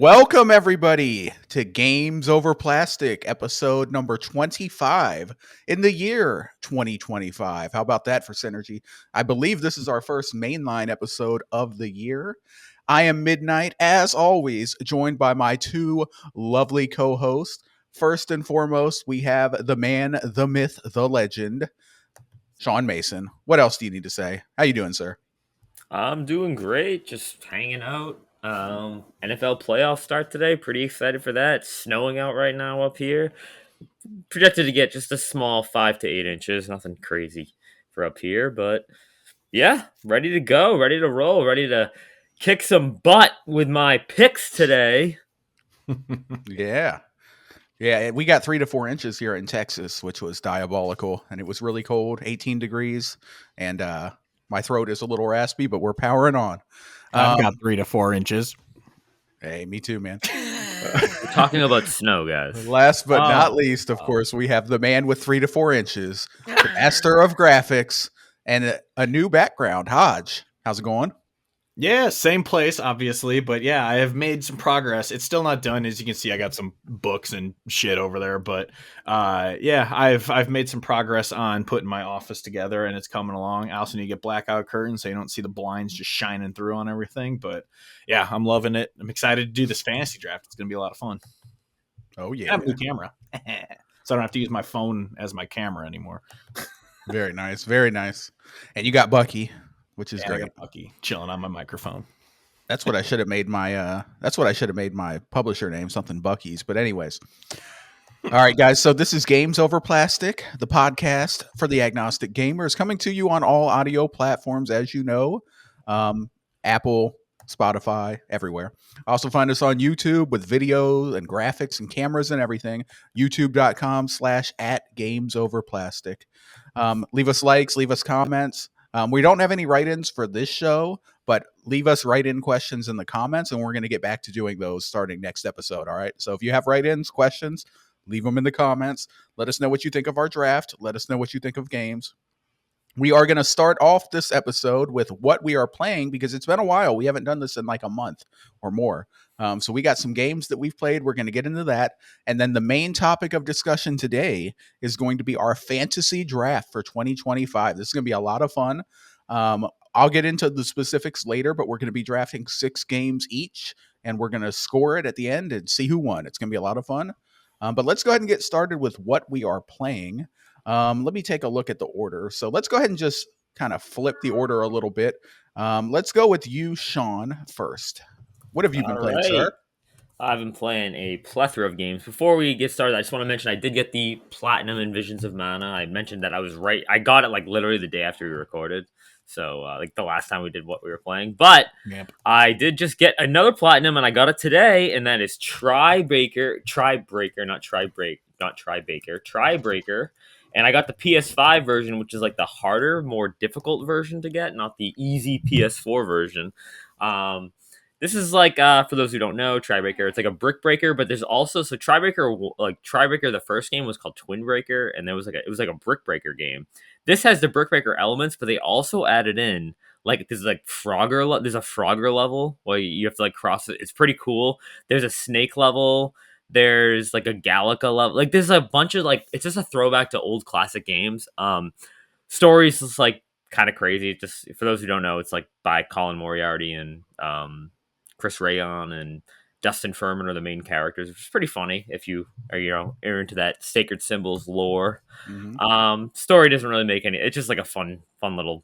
welcome everybody to Games Over Plastic, episode number 25 in the year 2025. How about that for synergy? I believe this is our first mainline episode of the year. I am Midnight, as always, joined by my two lovely co-hosts. First and foremost, we have the man, the myth, the legend, Sean Mason. What else do you need to say? How you doing, sir? I'm doing great, just hanging out. NFL playoffs start today. Pretty excited for that. It's snowing out right now up here. Projected to get just a small 5 to 8 inches. Nothing crazy for up here, but yeah, ready to go, ready to roll, ready to kick some butt with my picks today. Yeah. Yeah, we got 3 to 4 inches here in Texas, which was diabolical, and it was really cold, 18 degrees, and my throat is a little raspy, but we're powering on. I've got 3 to 4 inches. Hey, me too, man. We're talking about snow, guys. Last but not least, of course, we have the man with 3 to 4 inches, the master of graphics, and a new background, Hodge. How's it going? Yeah, same place, obviously, but yeah, I have made some progress. It's still not done, as you can see. I got some books and shit over there, but yeah, I've made some progress on putting my office together, and it's coming along. I also need to get blackout curtains so you don't see the blinds just shining through on everything. But yeah, I'm loving it. I'm excited to do this fantasy draft. It's gonna be a lot of fun. Oh yeah, I have a new camera, so I don't have to use my phone as my camera anymore. Very nice, very nice. And you got Bucky, which is I great. got Bucky chilling on my microphone. That's what I should have made my. That's what I should have made my publisher name, something Bucky's. But anyways, all right, guys. So this is Games Over Plastic, the podcast for the agnostic gamers, coming to you on all audio platforms, as you know, Apple, Spotify, everywhere. Also find us on YouTube with videos and graphics and cameras and everything. YouTube.com/@GamesOverPlastic. Leave us likes, leave us comments. We don't have any write-ins for this show, but leave us write-in questions in the comments, and we're going to get back to doing those starting next episode, all right? So if you have write-ins, questions, leave them in the comments. Let us know what you think of our draft. Let us know what you think of games. We are going to start off this episode with what we are playing because it's been a while. We haven't done this in like a month or more. So we got some games that we've played. We're going to get into that. And then the main topic of discussion today is going to be our fantasy draft for 2025. This is going to be a lot of fun. I'll get into the specifics later, but we're going to be drafting 6 games each, and we're going to score it at the end and see who won. It's going to be a lot of fun. But let's go ahead and get started with what we are playing. Let me take a look at the order. So let's go ahead and just kind of flip the order a little bit. Let's go with you, Sean, first. What have you been playing, sir? I've been playing a plethora of games. Before we get started, I just want to mention I did get the Platinum in Visions of Mana. I mentioned that I was right. I got it like literally the day after we recorded. So like the last time we did what we were playing. But Yep. I did just get another Platinum, and I got it today, and that is Thronebreaker, and I got the PS5 version, which is like the harder, more difficult version to get, not the easy PS4 version. This is like for those who don't know, Thronebreaker. It's like a brick breaker, but there's also Thronebreaker. The first game was called Twin Breaker, and it was like a brick breaker game. This has the brick breaker elements, but they also added in like there's like there's a Frogger level where you have to like cross it. It's pretty cool. There's a snake level. There's like a Gallica level. Like there's a bunch of like it's just a throwback to old classic games. Stories is like kind of crazy. Just for those who don't know, it's like by Colin Moriarty and Chris Rayon and Dustin Furman are the main characters, which is pretty funny if you are into that sacred symbols lore. Mm-hmm. Story doesn't really make any. It's just like a fun little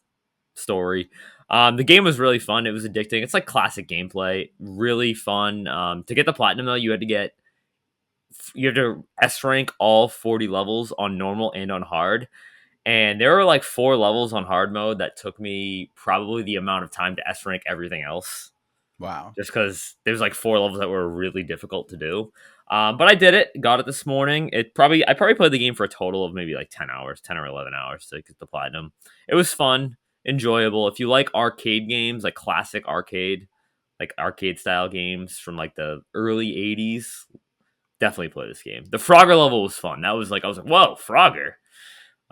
story. The game was really fun. It was addicting. It's like classic gameplay, really fun. To get the platinum though, you had to S rank all 40 levels on normal and on hard. And there were like 4 levels on hard mode that took me probably the amount of time to S rank everything else. Wow. Just because there's like 4 levels that were really difficult to do. But I did it. Got it this morning. I probably played the game for a total of maybe like 10 hours, 10 or 11 hours to get the platinum. It was fun, enjoyable. If you like arcade games, like classic arcade style games from like the early 80s, definitely play this game. The Frogger level was fun. I was like, whoa, Frogger.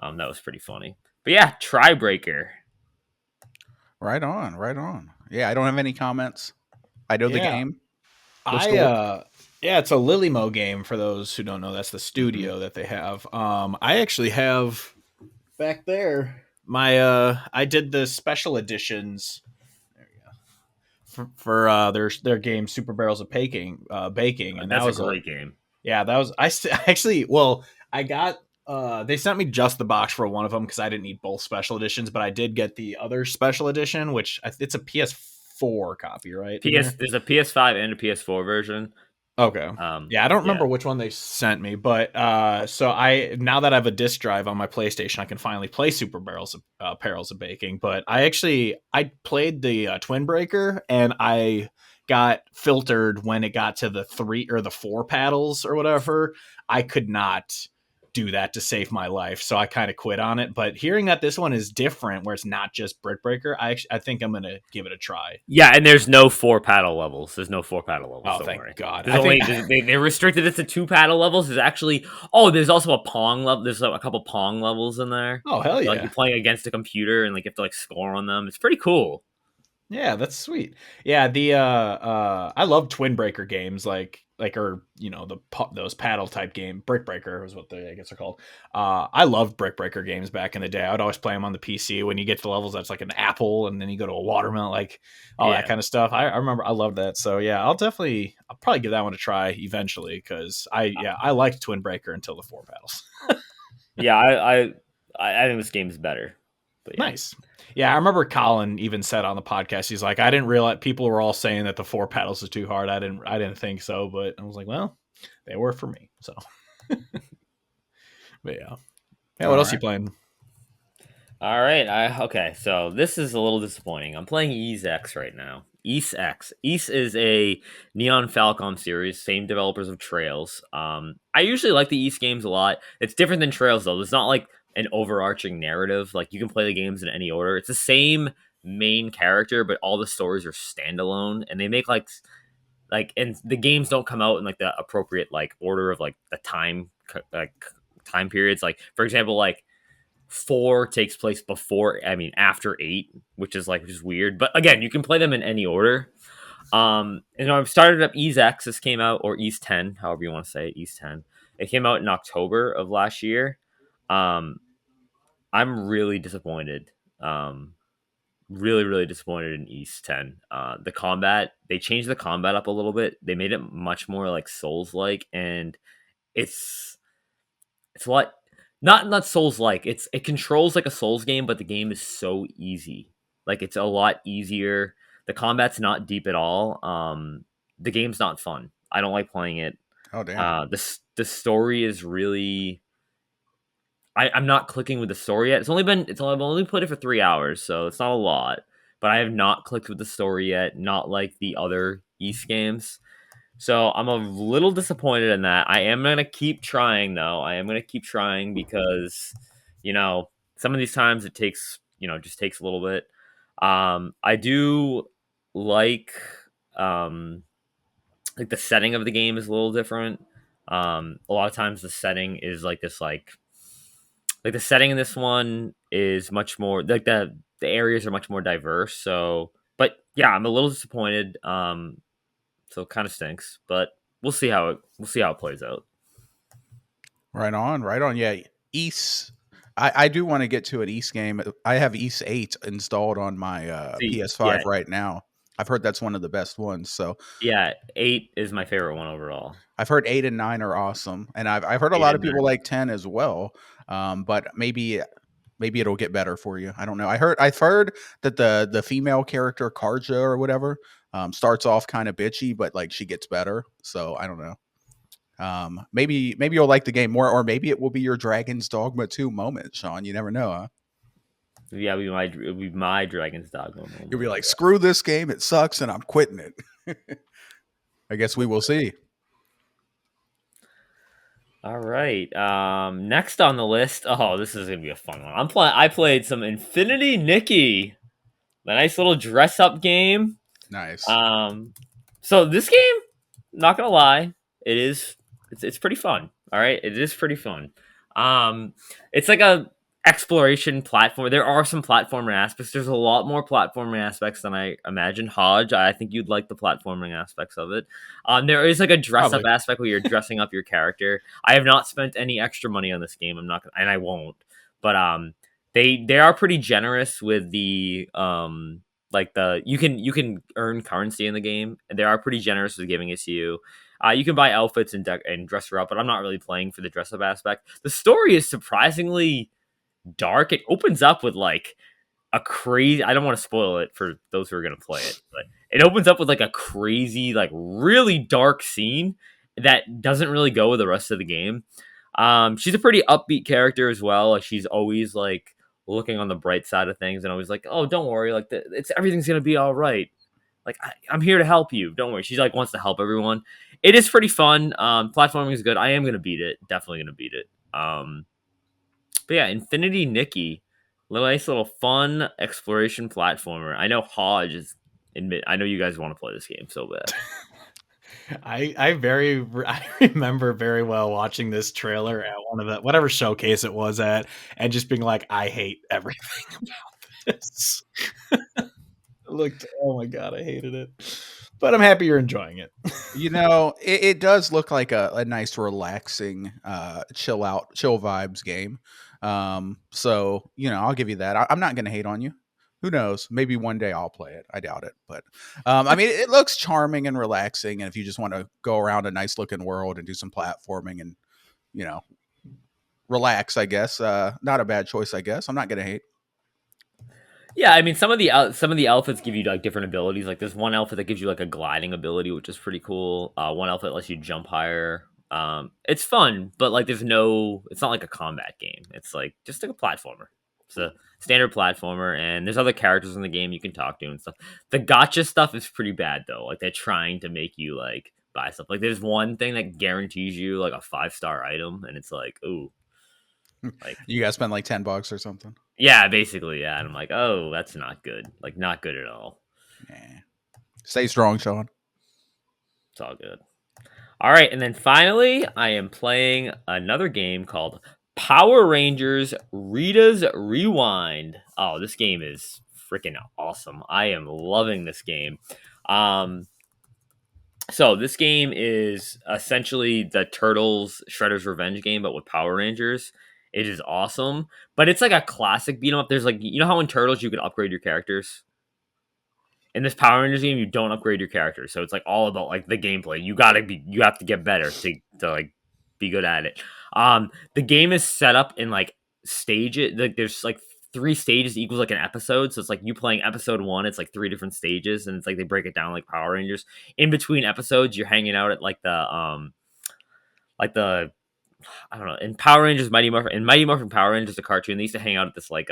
That was pretty funny. But yeah, Thronebreaker. Right on, right on. Yeah, I don't have any comments. I know the game. Yeah, it's a Lilymo game for those who don't know. That's the studio that they have. I actually have back there my I did the special editions. There you go. For their game Super Barrels of Baking, and that That's a was great game. yeah, that was actually well, I got they sent me just the box for one of them because I didn't need both special editions, but I did get the other special edition, which it's a PS4 copy, right? There's a PS5 and a PS4 version. Okay. Yeah, I don't Yeah. remember which one they sent me, but so I now that I have a disc drive on my PlayStation, I can finally play Super Barrels of Baking. But I played the Twinebreaker, and I got filtered when it got to the 3 or the 4 paddles or whatever. I could not do that to save my life, so I kind of quit on it. But hearing that this one is different, where it's not just Brickbreaker, I think I'm gonna give it a try. Yeah, and there's no 4 paddle levels. There's no 4 paddle levels. Oh, don't thank worry. God! They restricted it to 2 paddle levels. There's actually there's also a Pong level. There's a couple Pong levels in there. Oh hell yeah! Like you're playing against a computer and like you have to like score on them. It's pretty cool. Yeah, that's sweet. Yeah, the I love Twinebreaker games or those paddle type game. Brickbreaker is what I guess they're called. I loved Brickbreaker games back in the day. I would always play them on the PC. When you get to the levels that's like an apple and then you go to a watermelon, like all that kind of stuff. I remember I loved that. So yeah, I'll probably give that one a try eventually because I liked Twinebreaker until the 4 paddles. Yeah, I think this game's better. But yeah. Nice. Yeah, I remember Colin even said on the podcast, he's like, I didn't realize people were all saying that the 4 paddles is too hard. I didn't think so, but I was like, well, they were for me. So, but yeah. Yeah. What else you playing? All right. Okay. So this is a little disappointing. I'm playing Ys X right now. Ys X. Ys is a Neon Falcom series, same developers of Trails. I usually like the Ys games a lot. It's different than Trails though. It's not like an overarching narrative. Like you can play the games in any order. It's the same main character, but all the stories are standalone, and they make like and the games don't come out in like the appropriate like order of like the time periods. Like for example, like 4 takes place after 8, which is weird. But again, you can play them in any order. I've started up Ys X. This came out, or Ys 10, however you want to say it, Ys 10. It came out in October of last year. I'm really disappointed. Really, really disappointed in Ys 10. The combat, they changed the combat up a little bit. They made it much more like Souls-like, and it's what not Souls-like. It controls like a Souls game, but the game is so easy. Like it's a lot easier. The combat's not deep at all. The game's not fun. I don't like playing it. Oh damn. The story is really. I'm not clicking with the story yet. I've only played it for 3 hours, so it's not a lot. But I have not clicked with the story yet. Not like the other Ys games. So I'm a little disappointed in that. I am going to keep trying, though. I am going to keep trying because, some of these times it takes, just takes a little bit. I do like the setting of the game is a little different. A lot of times the setting is like this, like the setting in this one is much more, like the areas are much more diverse. So, but yeah, I'm a little disappointed. So it kind of stinks, but we'll see how it plays out. Right on. Yeah, Ys. I do want to get to an Ys game. I have Ys 8 installed on my PS5 right now. I've heard that's one of the best ones. So yeah, 8 is my favorite one overall. I've heard 8 and 9 are awesome, and I've heard a lot of people like 10 as well. But maybe it'll get better for you. I don't know. I've heard that the female character Karja or whatever starts off kind of bitchy, but like she gets better. So I don't know. Maybe you'll like the game more, or maybe it will be your Dragon's Dogma 2 moment, Sean. You never know, huh? Yeah, it'll be my Dragon's Dogma moment. You'll be like, screw this game, it sucks, and I'm quitting it. I guess we will see. All right. Next on the list. Oh, this is gonna be a fun one. I played some Infinity Nikki, the nice little dress up game. Nice. So this game, not gonna lie, it's pretty fun. All right, it is pretty fun. It's like exploration platform. There are some platforming aspects. There's a lot more platforming aspects than I imagined. Hodge, I think you'd like the platforming aspects of it. There is like a dress up Probably. aspect where you're dressing up your character. I have not spent any extra money on this game. I'm not gonna, and I won't. But they are pretty generous with the like the you can earn currency in the game, and they are pretty generous with giving it to you. You can buy outfits and dress her up, but I'm not really playing for the dress up aspect. The story is surprisingly dark. It opens up with like a crazy, I don't want to spoil it for those who are going to play it, but it opens up with like a crazy, like really dark scene that doesn't really go with the rest of the game. She's a pretty upbeat character as well. Like she's always like looking on the bright side of things and always like, oh, don't worry, like it's everything's gonna be all right. Like I'm here to help you. Don't worry. She's like wants to help everyone. It is pretty fun. Platforming is good. I am gonna beat it. Definitely gonna beat it. But yeah, Infinity Nikki, nice little fun exploration platformer. I know Hodge is admit. I know you guys want to play this game so bad. I remember very well watching this trailer at one of the whatever showcase it was at, and just being like, I hate everything about this. Oh my god, I hated it. But I'm happy you're enjoying it. It does look like a nice, relaxing, chill vibes game. So I'll give you that. I'm not going to hate on you. Who knows? Maybe one day I'll play it. I doubt it, but I mean, it looks charming and relaxing. And if you just want to go around a nice looking world and do some platforming and relax, I guess not a bad choice. I guess I'm not going to hate. Yeah, I mean some of the outfits give you like different abilities. Like there's one outfit that gives you like a gliding ability, which is pretty cool. One outfit lets you jump higher. It's fun, but like it's not like a combat game. It's like just like a platformer. It's a standard platformer, and there's other characters in the game you can talk to and stuff. The gotcha stuff is pretty bad though. Like they're trying to make you like buy stuff. Like there's one thing that guarantees you like a 5-star item, and it's like, ooh, like You guys spend like $10 or something. yeah, basically, yeah. And I'm like, oh, that's not good. Like not good at all. Yeah. Stay strong, Sean. It's all good. All right, and then finally, I am playing another game called Power Rangers Rita's Rewind. Oh, this game is freaking awesome. I am loving this game. So this game is essentially the Turtles Shredder's Revenge game, but with Power Rangers. It is awesome, but it's like a classic beat 'em up. There's like, you know how in Turtles you can upgrade your characters? In this Power Rangers game, you don't upgrade your character, so it's like all about like the gameplay. You have to get better to like be good at it. The game is set up in like stages. Like there's like 3 stages equals like an episode, so it's like you playing episode 1. It's like 3 different stages, and it's like they break it down like Power Rangers. In between episodes, you're hanging out at like the I don't know, in Power Rangers Mighty Morphin Power Rangers the cartoon, they used to hang out at this like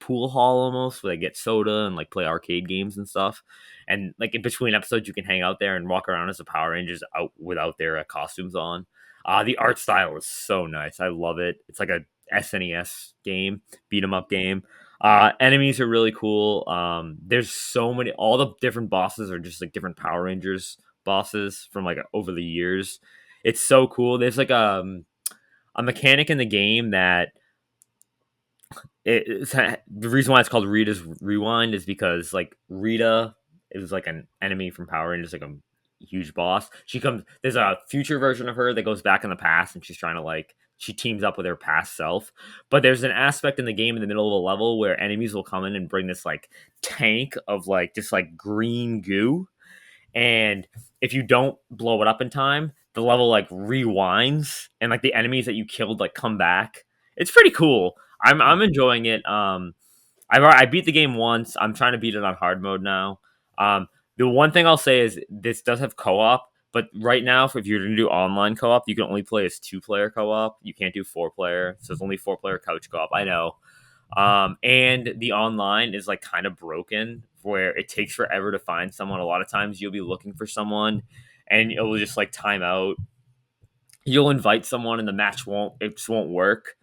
pool hall almost where they get soda and like play arcade games and stuff. And like in between episodes, you can hang out there and walk around as the Power Rangers out without their costumes on. The art style is so nice. I love it. It's like a SNES game, beat 'em up game. Enemies are really cool. There's so many. All the different bosses are just like different Power Rangers bosses from like over the years. It's so cool. There's like a mechanic in the game that the reason why it's called Rita's Rewind is because like Rita is like an enemy from Power Rangers, like a huge boss. There's a future version of her that goes back in the past, and she's trying to like she teams up with her past self. But there's an aspect in the game in the middle of a level where enemies will come in and bring this like tank of like just like green goo, and if you don't blow it up in time, the level like rewinds, and like the enemies that you killed like come back. It's pretty cool. I'm enjoying it. I beat the game once. I'm trying to beat it on hard mode now. The one thing I'll say is this does have co-op, but right now, if you're going to do online co-op, you can only play as 2-player co-op. You can't do 4-player, so it's only 4-player couch co-op. I know. And the online is like kind of broken, where it takes forever to find someone. A lot of times, you'll be looking for someone, and it will just like time out. You'll invite someone, and the match just won't work.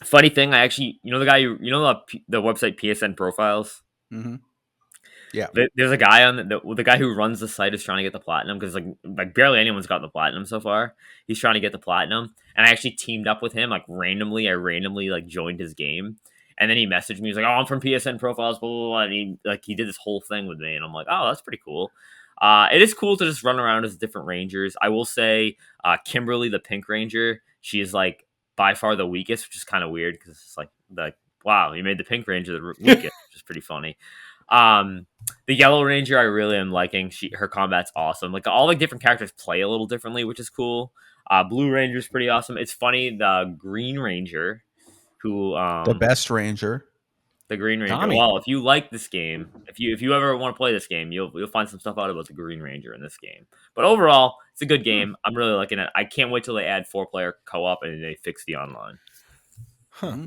Funny thing, I actually, the guy, the website PSN Profiles. Mm-hmm. Yeah. There's a guy on the guy who runs the site is trying to get the platinum because like barely anyone's gotten the platinum so far. He's trying to get the platinum, and I actually teamed up with him like randomly. I randomly like joined his game, and then he messaged me. He's like, "Oh, I'm from PSN profiles, blah blah blah." And he did this whole thing with me, and I'm like, "Oh, that's pretty cool." It is cool to just run around as different rangers. I will say, Kimberly, the Pink Ranger, she is like by far the weakest, which is kind of weird because it's like wow, you made the Pink Ranger the weakest, which is pretty funny. The Yellow Ranger I really am liking. Her combat's awesome. Like all the different characters play a little differently, which is cool. Blue Ranger's pretty awesome. It's funny, the Green Ranger, who The best ranger. the Green Ranger. Tommy. Well, if you like this game, if you ever want to play this game, you'll find some stuff out about the Green Ranger in this game. But overall, it's a good game. I'm really liking it. I can't wait till they add 4-player co-op and they fix the online. Huh.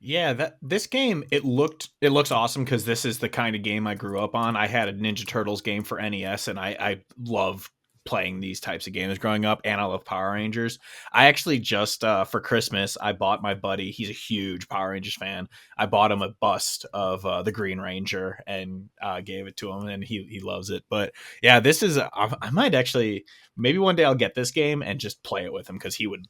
Yeah, this game it looks awesome because this is the kind of game I grew up on. I had a Ninja Turtles game for NES, and I loved playing these types of games growing up, and I love Power Rangers. I actually just for Christmas I bought my buddy. He's a huge Power Rangers fan. I bought him a bust of the Green Ranger and gave it to him, and he loves it. But yeah, this is I might actually maybe one day I'll get this game and just play it with him because he would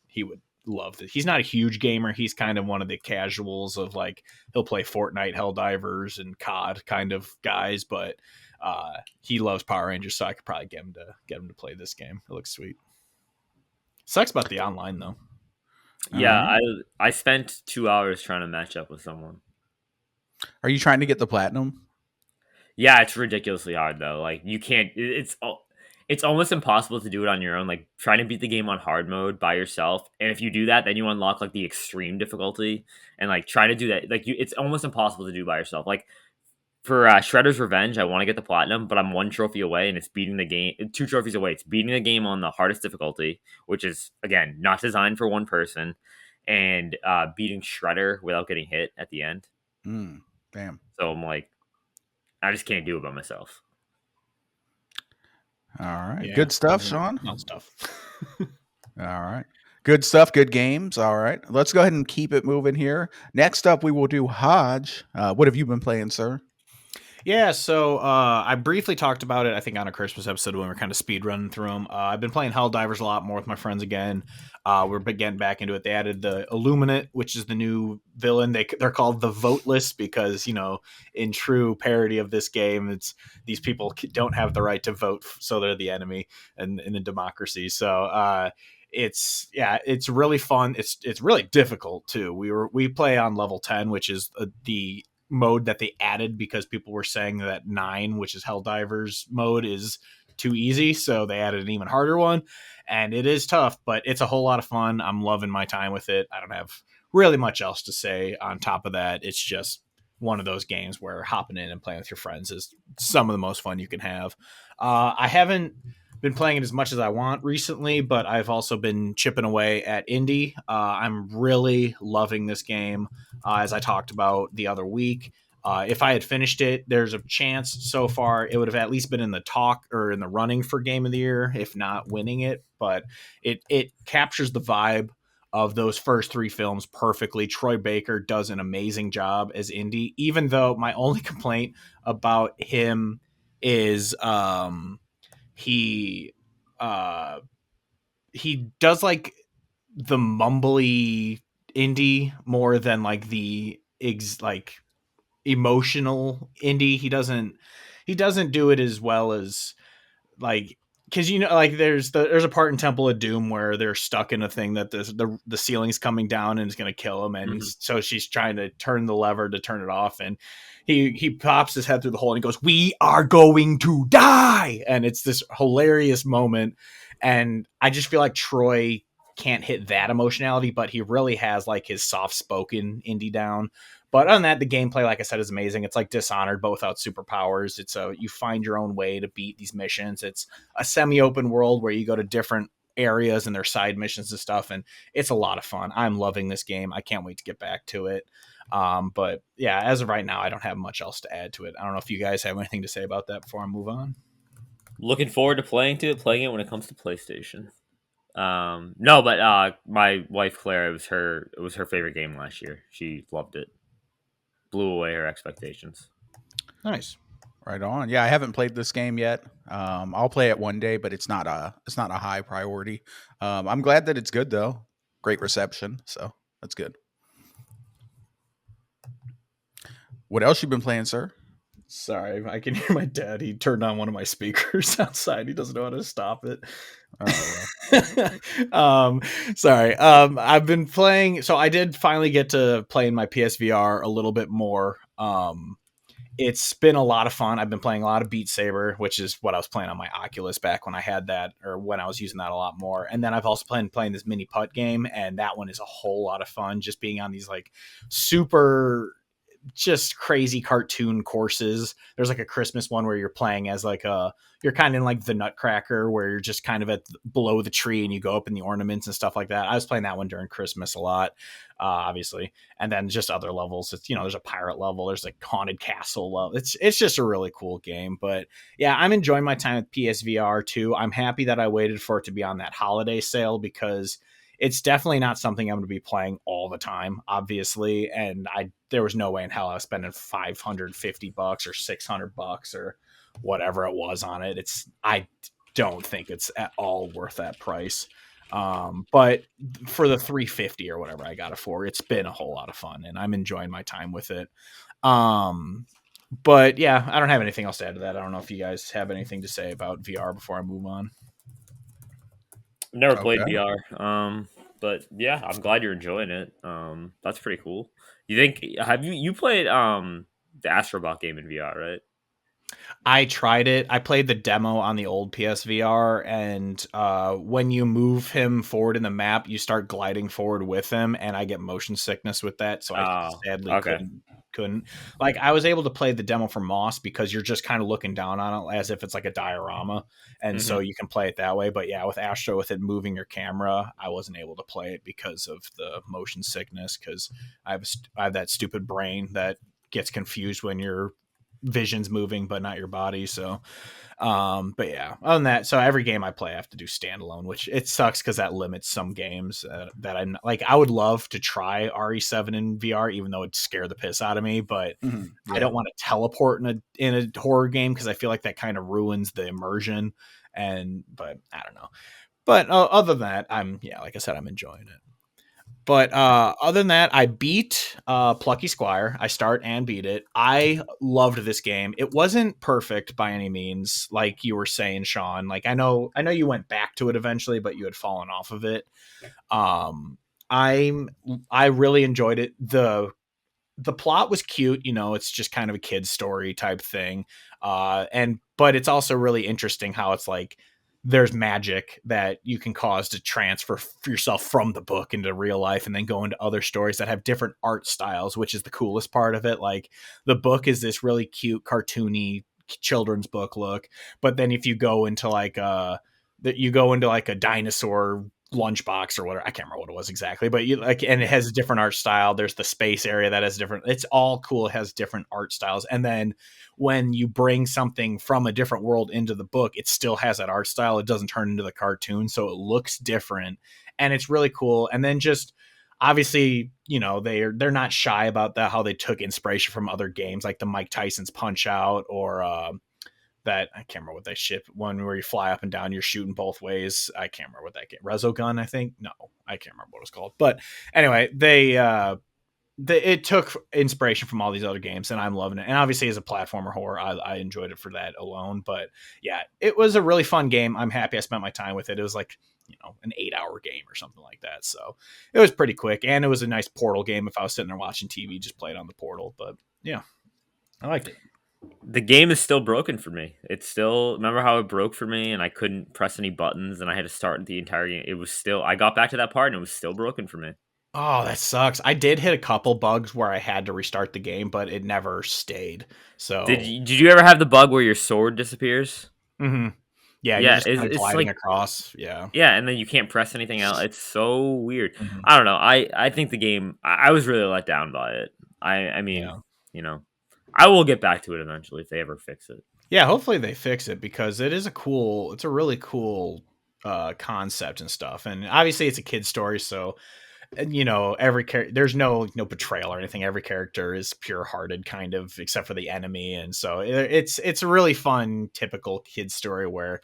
loved it. He's not a huge gamer. He's kind of one of the casuals of like he'll play Fortnite, Helldivers, and COD kind of guys, but he loves Power Rangers, so I could probably get him to play this game. It looks sweet. Sucks about the online though. Yeah, I spent 2 hours trying to match up with someone. Are you trying to get the platinum? Yeah, it's ridiculously hard though. Like you can't. It's almost impossible to do it on your own. Like trying to beat the game on hard mode by yourself, and if you do that, then you unlock like the extreme difficulty, and like try to do that. Like it's almost impossible to do by yourself. Like for Shredder's Revenge, I want to get the platinum, but I'm 1 trophy away, and it's beating the game. 2 trophies away, it's beating the game on the hardest difficulty, which is again not designed for one person, and beating Shredder without getting hit at the end. Damn. So I'm like, I just can't do it by myself. All right. Yeah. Good stuff, Sean. Not stuff. All right. Good stuff. Good games. All right. Let's go ahead and keep it moving here. Next up, we will do Hodge. What have you been playing, sir? Yeah, so I briefly talked about it, I think, on a Christmas episode when we were kind of speed running through them. I've been playing Helldivers a lot more with my friends again. We're getting back into it. They added the Illuminate, which is the new villain. They're called the Voteless because, you know, in true parody of this game, it's these people don't have the right to vote, so they're the enemy in a democracy. So it's really fun. It's really difficult too. We play on level 10, which is the mode that they added because people were saying that 9, which is Helldivers mode, is too easy, so they added an even harder one, and it is tough, but it's a whole lot of fun. I'm loving my time with it. I don't have really much else to say on top of that. It's just one of those games where hopping in and playing with your friends is some of the most fun you can have. I haven't been playing it as much as I want recently, but I've also been chipping away at indie. I'm really loving this game, as I talked about the other week. If I had finished it, there's a chance so far it would have at least been in the talk or in the running for Game of the Year, if not winning it. But it captures the vibe of those first 3 films perfectly. Troy Baker does an amazing job as Indy, even though my only complaint about him is he does like the mumbly indie more than like the emotional indie. He doesn't do it as well as like, because you know, like there's a part in Temple of Doom where they're stuck in a thing that the ceiling's coming down and it's going to kill him, and so she's trying to turn the lever to turn it off, and he pops his head through the hole and he goes, "We are going to die," and it's this hilarious moment, and I just feel like Troy can't hit that emotionality, but he really has like his soft spoken indie down. But other than that, the gameplay, like I said, is amazing. It's like Dishonored, but without superpowers. It's you find your own way to beat these missions. It's a semi-open world where you go to different areas and there's side missions and stuff, and it's a lot of fun. I'm loving this game. I can't wait to get back to it. But yeah, as of right now, I don't have much else to add to it. I don't know if you guys have anything to say about that before I move on. Looking forward to playing it when it comes to PlayStation. No, but my wife Claire, it was her favorite game last year. She loved it. Blew away her expectations. Nice. Right on. Yeah, I haven't played this game yet. I'll play it one day, but it's not a high priority. I'm glad that it's good though. Great reception, so that's good. What else you been playing, sir? Sorry, I can hear my dad. He turned on one of my speakers outside. He doesn't know how to stop it. Sorry. I've been playing. So I did finally get to play in my PSVR a little bit more. It's been a lot of fun. I've been playing a lot of Beat Saber, which is what I was playing on my Oculus back when I had that, or when I was using that a lot more. And then I've also been playing this mini putt game, and that one is a whole lot of fun. Just being on these like super just crazy cartoon courses. There's like a Christmas one where you're playing as like you're kind of in like the Nutcracker, where you're just kind of below the tree and you go up in the ornaments and stuff like that. I was playing that one during Christmas a lot, obviously. And then just other levels. It's, there's a pirate level, there's like haunted castle level. It's just a really cool game. But yeah, I'm enjoying my time with PSVR too. I'm happy that I waited for it to be on that holiday sale, because it's definitely not something I'm going to be playing all the time, obviously. And there was no way in hell I was spending $550 or $600 or whatever it was on it. I don't think it's at all worth that price. But for the $350 or whatever I got it for, it's been a whole lot of fun, and I'm enjoying my time with it. But yeah, I don't have anything else to add to that. I don't know if you guys have anything to say about VR before I move on. Never played VR, but yeah, I'm glad you're enjoying it. That's pretty cool. Have you played the Astrobot game in VR, right? I tried it. I played the demo on the old PSVR, and when you move him forward in the map, you start gliding forward with him, and I get motion sickness with that, so I sadly couldn't. Like, I was able to play the demo for Moss because you're just kind of looking down on it as if it's like a diorama, and so you can play it that way. But yeah, with Astro, with it moving your camera, I wasn't able to play it because of the motion sickness, because I have that stupid brain that gets confused when your vision's moving but not your body. So but yeah, other than that, so every game I play I have to do standalone, which it sucks because that limits some games that I'm like. I would love to try RE7 in VR, even though it'd scare the piss out of me, but I don't want to teleport in a horror game because I feel like that kind of ruins the immersion. But I don't know. But other than that, like I said, I'm enjoying it. But other than that, I beat Plucky Squire. I start and beat it. I loved this game. It wasn't perfect by any means, like you were saying, Sean. Like I know you went back to it eventually, but you had fallen off of it. I really enjoyed it. The plot was cute. It's just kind of a kid's story type thing. But it's also really interesting how it's like there's magic that you can cause to transfer yourself from the book into real life, and then go into other stories that have different art styles, which is the coolest part of it. Like, the book is this really cute, cartoony children's book look, but then if you go into like a dinosaur lunchbox or whatever, I can't remember what it was exactly, but and it has a different art style. There's the space area that has different, it's all cool. It has different art styles. And then when you bring something from a different world into the book, it still has that art style. It doesn't turn into the cartoon, so it looks different, and it's really cool. And then just obviously, they're not shy about that, how they took inspiration from other games like the Mike Tyson's Punch Out, or that I can't remember what they ship one where you fly up and down, you're shooting both ways. I can't remember what that game, Resogun, I think. No, I can't remember what it was called. But anyway, it took inspiration from all these other games, and I'm loving it. And obviously, as a platformer horror, I enjoyed it for that alone. But yeah, it was a really fun game. I'm happy I spent my time with it. It was like, an 8-hour game or something like that. So it was pretty quick, and it was a nice Portal game. If I was sitting there watching TV, just play it on the Portal. But yeah, I liked it. The game is still broken for me. It's still, remember how it broke for me and I couldn't press any buttons and I had to start the entire game. It was still, I got back to that part and it was still broken for me. Oh, that sucks. I did hit a couple bugs where I had to restart the game, but it never stayed. So did you ever have the bug where your sword disappears? Mm-hmm. Yeah, you're just kind of gliding across. Yeah. Yeah, and then you can't press anything else. It's so weird. Mm-hmm. I don't know. I think the game, I was really let down by it. I mean, I will get back to it eventually if they ever fix it. Yeah, hopefully they fix it, because it's a really cool concept and stuff. And obviously it's a kid's story, so you know, every character, there's no betrayal or anything. Every character is pure hearted, kind of, except for the enemy. And so it's a really fun, typical kid story where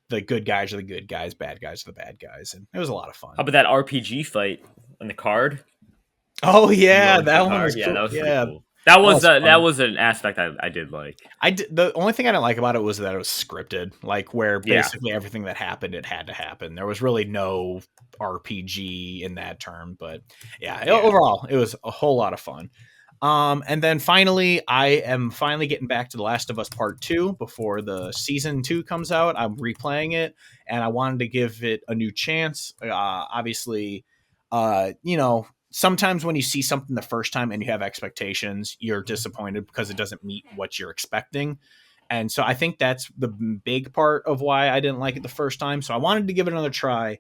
the good guys are the good guys, bad guys are the bad guys. And it was a lot of fun. How about that RPG fight on the card? Oh yeah, Going to that the one card? was Yeah, cool. that was pretty Yeah, cool. That was fun. that was an aspect I did like. The only thing I didn't like about it was that it was scripted, like where Yeah. basically everything that happened, it had to happen. There was really no RPG in that term, but yeah, overall, it was a whole lot of fun. And then finally, I am finally getting back to The Last of Us Part 2 before the season 2 comes out. I'm replaying it, and I wanted to give it a new chance. Obviously, you know, sometimes when you see something the first time and you have expectations, you're disappointed because it doesn't meet what you're expecting. And so I think that's the big part of why I didn't like it the first time. So I wanted to give it another try.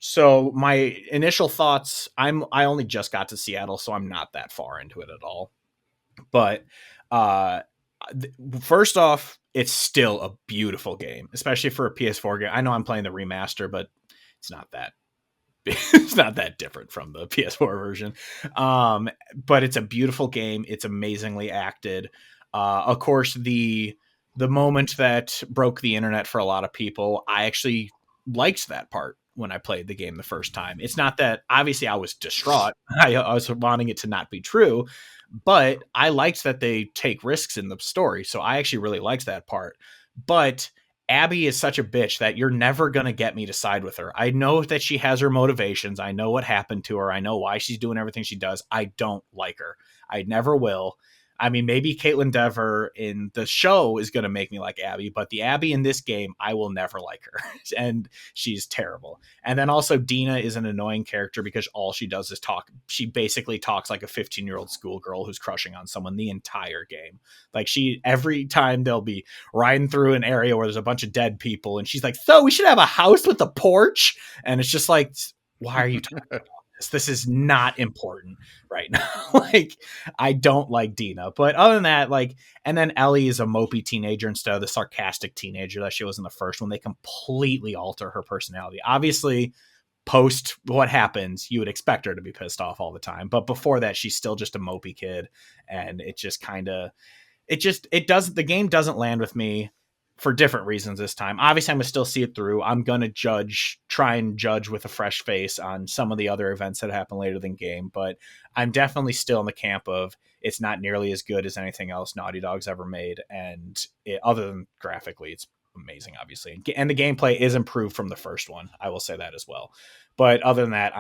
So my initial thoughts, I only just got to Seattle, so I'm not that far into it at all. But first off, it's still a beautiful game, especially for a PS4 game. I know I'm playing the remaster, but it's not that it's not that different from the PS4 version. But it's a beautiful game. It's amazingly acted. Of course, the moment that broke the internet for a lot of people, I actually liked that part when I played the game the first time. It's not that obviously I was distraught. I was wanting it to not be true, but I liked that they take risks in the story. So I actually really liked that part. But Abby is such a bitch that you're never going to get me to side with her. I know that she has her motivations. I know what happened to her. I know why she's doing everything she does. I don't like her. I never will. I mean, maybe Caitlin Dever in the show is going to make me like Abby, but the Abby in this game, I will never like her. And she's terrible. And then also Dina is an annoying character because all she does is talk. She basically talks like a 15-year-old schoolgirl who's crushing on someone the entire game. Like every time they'll be riding through an area where there's a bunch of dead people and she's like, so we should have a house with a porch. And it's just like, why are you talking about this? This is not important right now. Like, I don't like Dina, but other than that, like, and then Ellie is a mopey teenager instead of the sarcastic teenager that she was in the first one. They completely alter her personality. Obviously, post what happens, you would expect her to be pissed off all the time, but before that, she's still just a mopey kid, and it just kind of, the game doesn't land with me for different reasons this time. Obviously, I'm going to still see it through. I'm going to try and judge with a fresh face on some of the other events that happen later than game, but I'm definitely still in the camp of it's not nearly as good as anything else Naughty Dog's ever made. And other than graphically, it's amazing, obviously. And the gameplay is improved from the first one. I will say that as well. But other than that,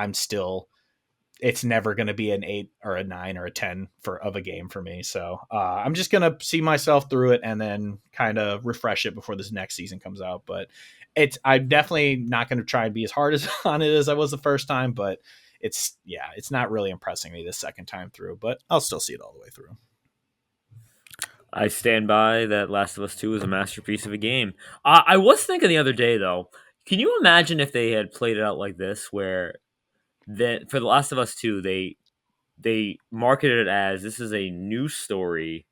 it's never going to be an 8 or a 9 or a 10 of a game for me. So I'm just going to see myself through it and then kind of refresh it before this next season comes out. But I'm definitely not going to try and be as hard on it as I was the first time, but it's not really impressing me the second time through, but I'll still see it all the way through. I stand by that Last of Us 2 is a masterpiece of a game. I was thinking the other day, though, can you imagine if they had played it out like this, where then for The Last of Us 2, they marketed it as this is a new story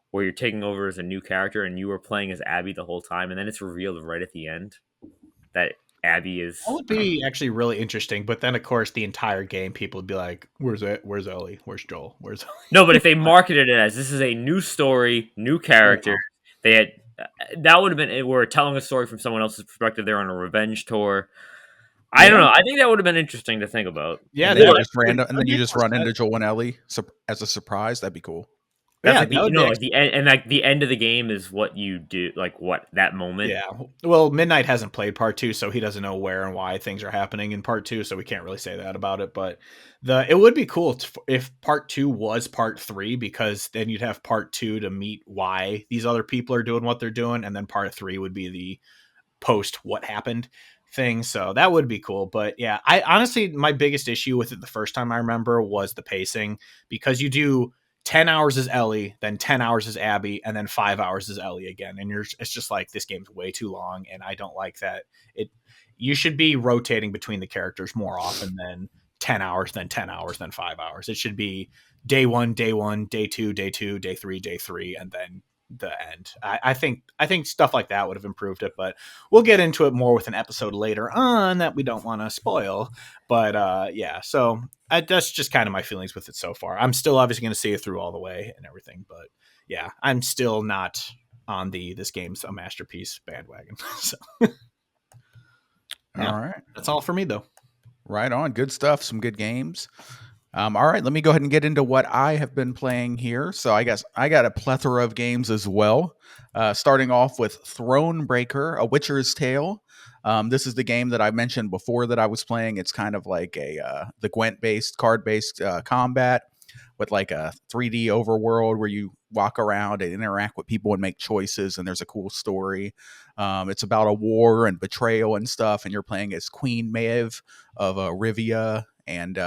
where you're taking over as a new character and you were playing as Abby the whole time, and then it's revealed right at the end that Abby is... That would be actually really interesting, but then of course the entire game people would be like, where's Ellie? Where's Joel? Where's Ellie? No, but if they marketed it as this is a new story, new character, they had that would have been, we're telling a story from someone else's perspective. They're on a revenge tour. I don't know. I think that would have been interesting to think about. Yeah, and then you just run into Joel and Ellie as a surprise. That'd be cool. That's like the end, and like the end of the game is what you do, like what that moment. Yeah. Well, Midnight hasn't played part 2, so he doesn't know where and why things are happening in part 2, so we can't really say that about it. But it would be cool if part 2 was part 3, because then you'd have part 2 to meet why these other people are doing what they're doing, and then part 3 would be the post what happened thing. So that would be cool. But yeah, I honestly, my biggest issue with it the first time I remember was the pacing, because you do 10 hours as Ellie, then 10 hours as Abby, and then 5 hours as Ellie again. And it's just like, this game's way too long, and I don't like that. You should be rotating between the characters more often than 10 hours, then 10 hours, then 5 hours. It should be day 1, day 2, day 2, day 3, and then the end. I think stuff like that would have improved it, but we'll get into it more with an episode later on that we don't want to spoil. But yeah, so that's just kind of my feelings with it so far. I'm still obviously going to see it through all the way and everything, but yeah, I'm still not on this game's a masterpiece bandwagon. So yeah, All right. that's all for me though. Right on. Good stuff. Some good games. All right, let me go ahead and get into what I have been playing here. So I guess I got a plethora of games as well. Starting off with Thronebreaker, A Witcher's Tale. This is the game that I mentioned before that I was playing. It's kind of like the Gwent-based, card-based combat with like a 3D overworld where you walk around and interact with people and make choices, and there's a cool story. It's about a war and betrayal and stuff, and you're playing as Queen Maeve of Rivia and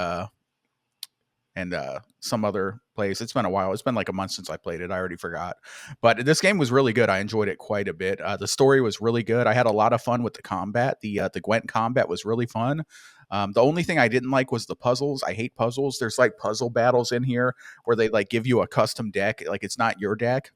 some other place. It's been a while. It's been like a month since I played it. I already forgot. But this game was really good. I enjoyed it quite a bit. The story was really good. I had a lot of fun with the combat. The Gwent combat was really fun. The only thing I didn't like was the puzzles. I hate puzzles. There's like puzzle battles in here where they like give you a custom deck. Like it's not your deck.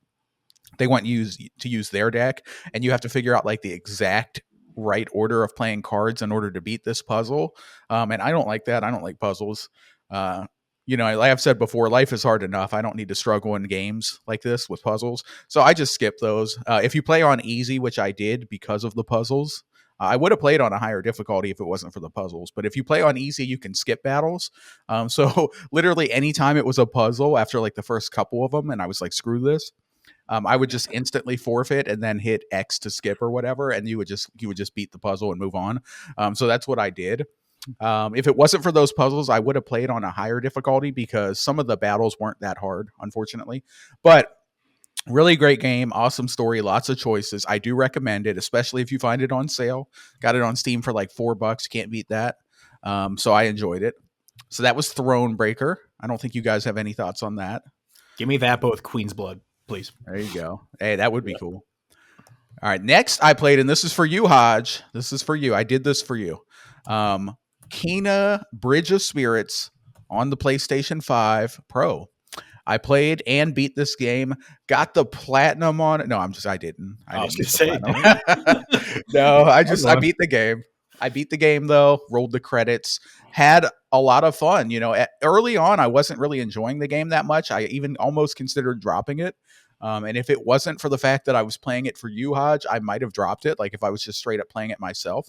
They want you to use their deck, and you have to figure out like the exact right order of playing cards in order to beat this puzzle. And I don't like that. I don't like puzzles. Like I've said before, life is hard enough. I don't need to struggle in games like this with puzzles. So I just skip those. If you play on easy, which I did because of the puzzles, I would have played on a higher difficulty if it wasn't for the puzzles. But if you play on easy, you can skip battles. So literally anytime it was a puzzle after like the first couple of them, and I was like, screw this, I would just instantly forfeit and then hit X to skip or whatever, and you would just beat the puzzle and move on. So that's what I did. If it wasn't for those puzzles, I would have played on a higher difficulty because some of the battles weren't that hard, unfortunately. But really great game, awesome story, lots of choices. I do recommend it, especially if you find it on sale. Got it on Steam for like $4. Can't beat that. So I enjoyed it. So that was Thronebreaker. I don't think you guys have any thoughts on that. Give me that, but with Queen's Blood, please. There you go. Hey, that would be cool. All right, next I played, and this is for you, Hodge. This is for you. I did this for you. Kena Bridge of Spirits on the PlayStation 5 Pro. I played and beat this game. Got the platinum on it. No, I didn't. I was say no, I beat the game. I beat the game though. Rolled the credits. Had a lot of fun. Early on, I wasn't really enjoying the game that much. I even almost considered dropping it. And if it wasn't for the fact that I was playing it for you, Hodge, I might have dropped it. Like if I was just straight up playing it myself.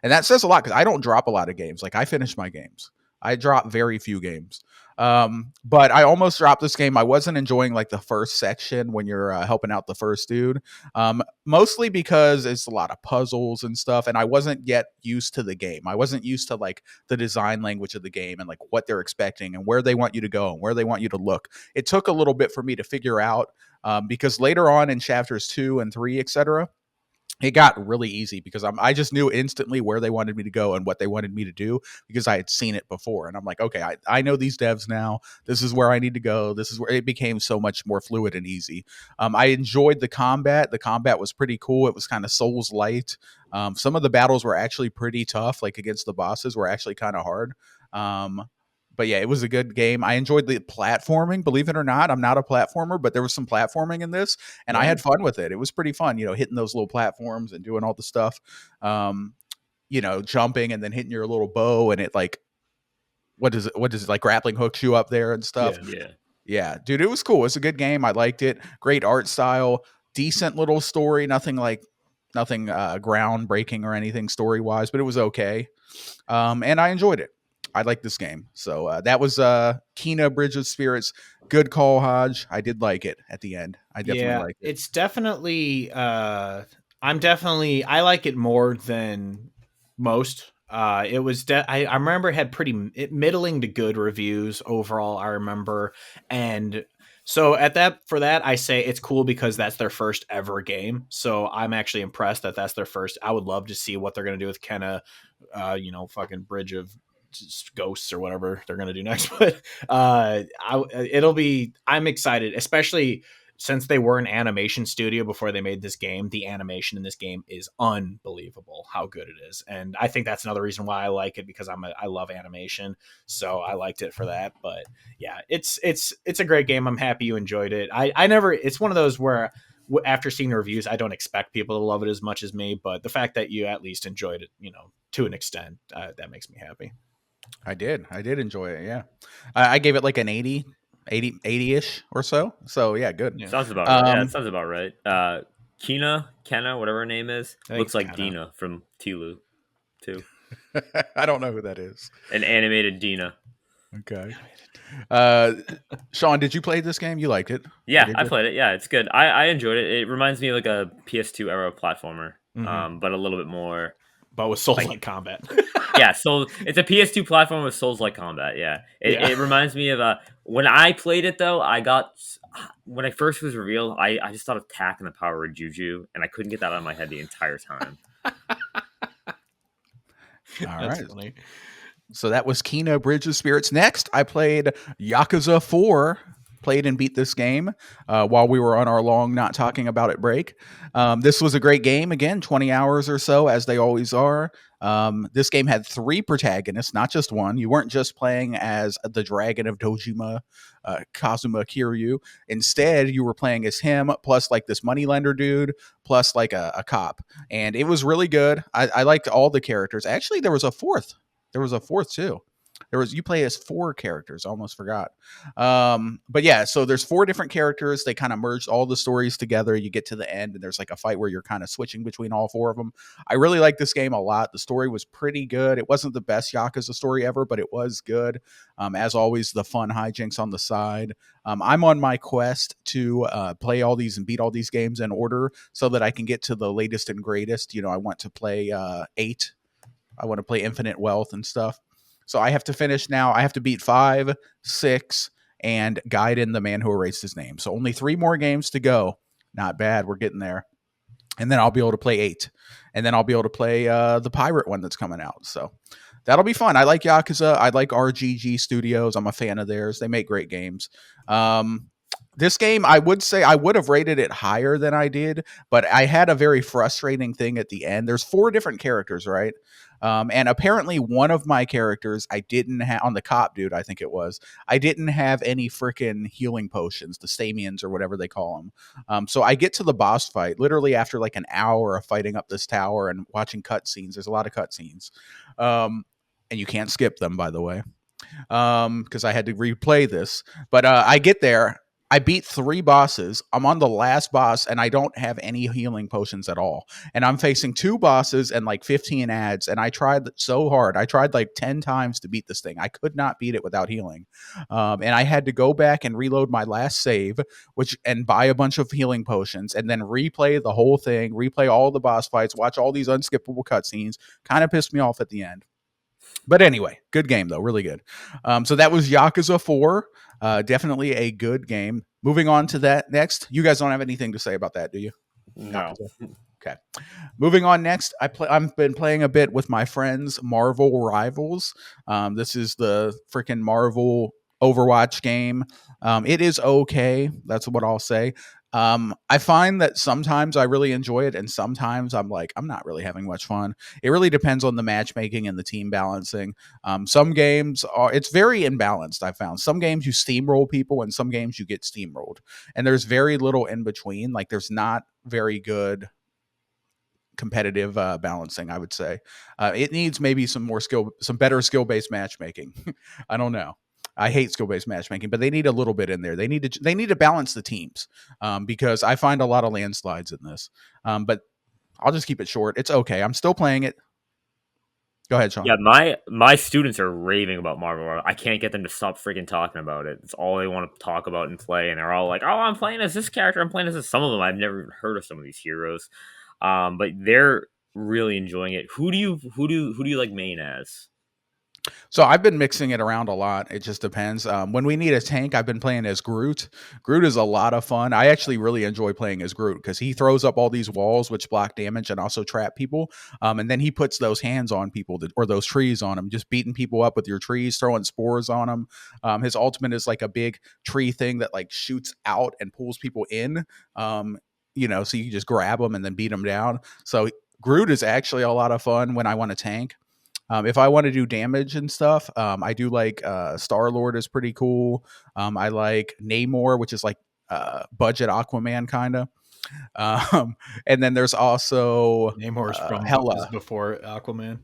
And that says a lot because I don't drop a lot of games. Like I finish my games. I drop very few games. But I almost dropped this game. I wasn't enjoying like the first section when you're helping out the first dude. Mostly because it's a lot of puzzles and stuff. And I wasn't yet used to the game. I wasn't used to like the design language of the game and like what they're expecting and where they want you to go and where they want you to look. It took a little bit for me to figure out because later on in chapters 2 and 3, etc., it got really easy because I just knew instantly where they wanted me to go and what they wanted me to do because I had seen it before. And I'm like, okay, I know these devs now. This is where I need to go. This is where it became so much more fluid and easy. I enjoyed the combat. The combat was pretty cool. It was kind of Souls light. Some of the battles were actually pretty tough, like against the bosses were actually kind of hard. But yeah, it was a good game. I enjoyed the platforming. Believe it or not, I'm not a platformer, but there was some platforming in this, and I had fun with it. It was pretty fun, hitting those little platforms and doing all the stuff, jumping and then hitting your little bow, and it like, what is it like groppling hooks you up there and stuff. Yeah, dude, it was cool. It's a good game. I liked it. Great art style, decent little story. Nothing groundbreaking or anything story wise, but it was okay. And I enjoyed it. I like this game. So that was Kena Bridge of Spirits. Good call, Hodge. I did like it at the end. I definitely liked it. It's definitely I like it more than most. It was I remember it had pretty middling to good reviews overall, I remember. And so for that I say it's cool because that's their first ever game. So I'm actually impressed that that's their first. I would love to see what they're going to do with Kena fucking Bridge of Ghosts or whatever they're gonna do next. But I'm excited, especially since they were an animation studio before they made this game, the animation in this game is unbelievable how good it is. And I think that's another reason why I like it, because I love animation. So I liked it for that. But yeah, it's a great game. I'm happy you enjoyed it. I never, it's one of those where after seeing the reviews, I don't expect people to love it as much as me, but the fact that you at least enjoyed it, to an extent, that makes me happy. I did enjoy it. Yeah. I gave it like an 80-ish or so. So yeah, good. Yeah. Sounds about right. Yeah, it sounds about right. Kenna, whatever her name is, looks like Kenna. Dina from Tilu, too. I don't know who that is. An animated Dina. Okay. Sean, did you play this game? You liked it? Yeah, I played it. Yeah, it's good. I enjoyed it. It reminds me of like a PS2 era platformer, but a little bit more. But with Souls-like combat. Yeah, so it's a PS2 platform with Souls-like combat. Yeah, it reminds me of when I played it though. When I first was revealed, I just thought of attack and the power of Juju, and I couldn't get that out of my head the entire time. All right. Funny. So that was Kena Bridge of Spirits. Next, I played Yakuza 4. Played and beat this game while we were on our long not talking about it break. This was a great game. Again, 20 hours or so, as they always are. This game had 3 protagonists, not just one. You weren't just playing as the Dragon of Dojima, Kazuma Kiryu. Instead, you were playing as him, plus like this moneylender dude, plus like a cop. And it was really good. I liked all the characters. Actually, there was a fourth. Too. You play as 4 characters. I almost forgot. But yeah, so there's 4 different characters. They kind of merged all the stories together. You get to the end and there's like a fight where you're kind of switching between all 4 of them. I really like this game a lot. The story was pretty good. It wasn't the best Yakuza story ever, but it was good. As always, the fun hijinks on the side. I'm on my quest to play all these and beat all these games in order so that I can get to the latest and greatest. I want to play 8. I want to play Infinite Wealth and stuff. So I have to finish now. I have to beat 5, 6, and Gaiden, the man who erased his name. So only 3 more games to go. Not bad. We're getting there. And then I'll be able to play 8. And then I'll be able to play the pirate one that's coming out. So that'll be fun. I like Yakuza. I like RGG Studios. I'm a fan of theirs. They make great games. This game, I would say I would have rated it higher than I did, but I had a very frustrating thing at the end. There's 4 different characters, right? And apparently one of my characters, I didn't have, on the cop dude, I think it was, I didn't have any freaking healing potions, the Stamians or whatever they call them. So I get to the boss fight, literally after like an hour of fighting up this tower and watching cutscenes. There's a lot of cutscenes. And you can't skip them, by the way, because I had to replay this. But I get there. I beat 3 bosses. I'm on the last boss, and I don't have any healing potions at all. And I'm facing 2 bosses and like 15 ads, and I tried so hard. I tried like 10 times to beat this thing. I could not beat it without healing. And I had to go back and reload my last save, and buy a bunch of healing potions, and then replay the whole thing, replay all the boss fights, watch all these unskippable cutscenes. Kind of pissed me off at the end. But anyway, good game, though. Really good. So that was Yakuza 4. Definitely a good game. Moving on to that next. You guys don't have anything to say about that, do you? No. Okay. Moving on next. I've been playing a bit with my friends, Marvel Rivals. This is the freaking Marvel Overwatch game. It is okay. That's what I'll say. I find that sometimes I really enjoy it, and sometimes I'm like, I'm not really having much fun. It really depends on the matchmaking and the team balancing. Some games it's very imbalanced. I found some games you steamroll people, and some games you get steamrolled, and there's very little in between. Like there's not very good competitive balancing, I would say. It needs maybe some better skill-based matchmaking. I don't know. I hate skill-based matchmaking, but they need a little bit in there. They need to balance the teams because I find a lot of landslides in this. But I'll just keep it short. It's okay. I'm still playing it. Go ahead, Sean. Yeah, my students are raving about Marvel. I can't get them to stop freaking talking about it. It's all they want to talk about and play, and they're all like, "Oh, I'm playing as this character. I'm playing as this." Some of them I've never even heard of some of these heroes, but they're really enjoying it. Who do you like main as? So I've been mixing it around a lot. It just depends. When we need a tank, I've been playing as Groot. Groot is a lot of fun. I actually really enjoy playing as Groot because he throws up all these walls which block damage and also trap people. And then he puts those hands on people or those trees on them, just beating people up with your trees, throwing spores on them. His ultimate is like a big tree thing that like shoots out and pulls people in. So you can just grab them and then beat them down. So Groot is actually a lot of fun when I want to tank. If I want to do damage and stuff, I do like Star Lord is pretty cool. I like Namor, which is like budget Aquaman kind of. And then there's also Namor's from Hela. before Aquaman.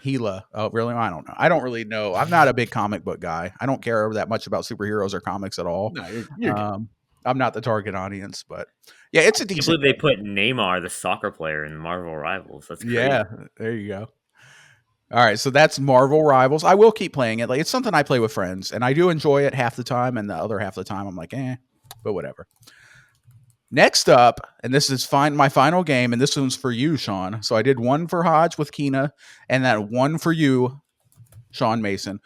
Hela. Oh, really? I don't know. I don't really know. I'm not a big comic book guy. I don't care that much about superheroes or comics at all. No, you're I'm not the target audience, but yeah, it's a I decent. believe they put Neymar, the soccer player, in Marvel Rivals. That's crazy. Yeah, there you go. All right, so that's Marvel Rivals. I will keep playing it. Like it's something I play with friends, and I do enjoy it half the time, and the other half the time I'm like, but whatever. Next up, and this is my final game, and this one's for you, Sean. So I did one for Hodge with Kina, and that one for you, Sean Mason.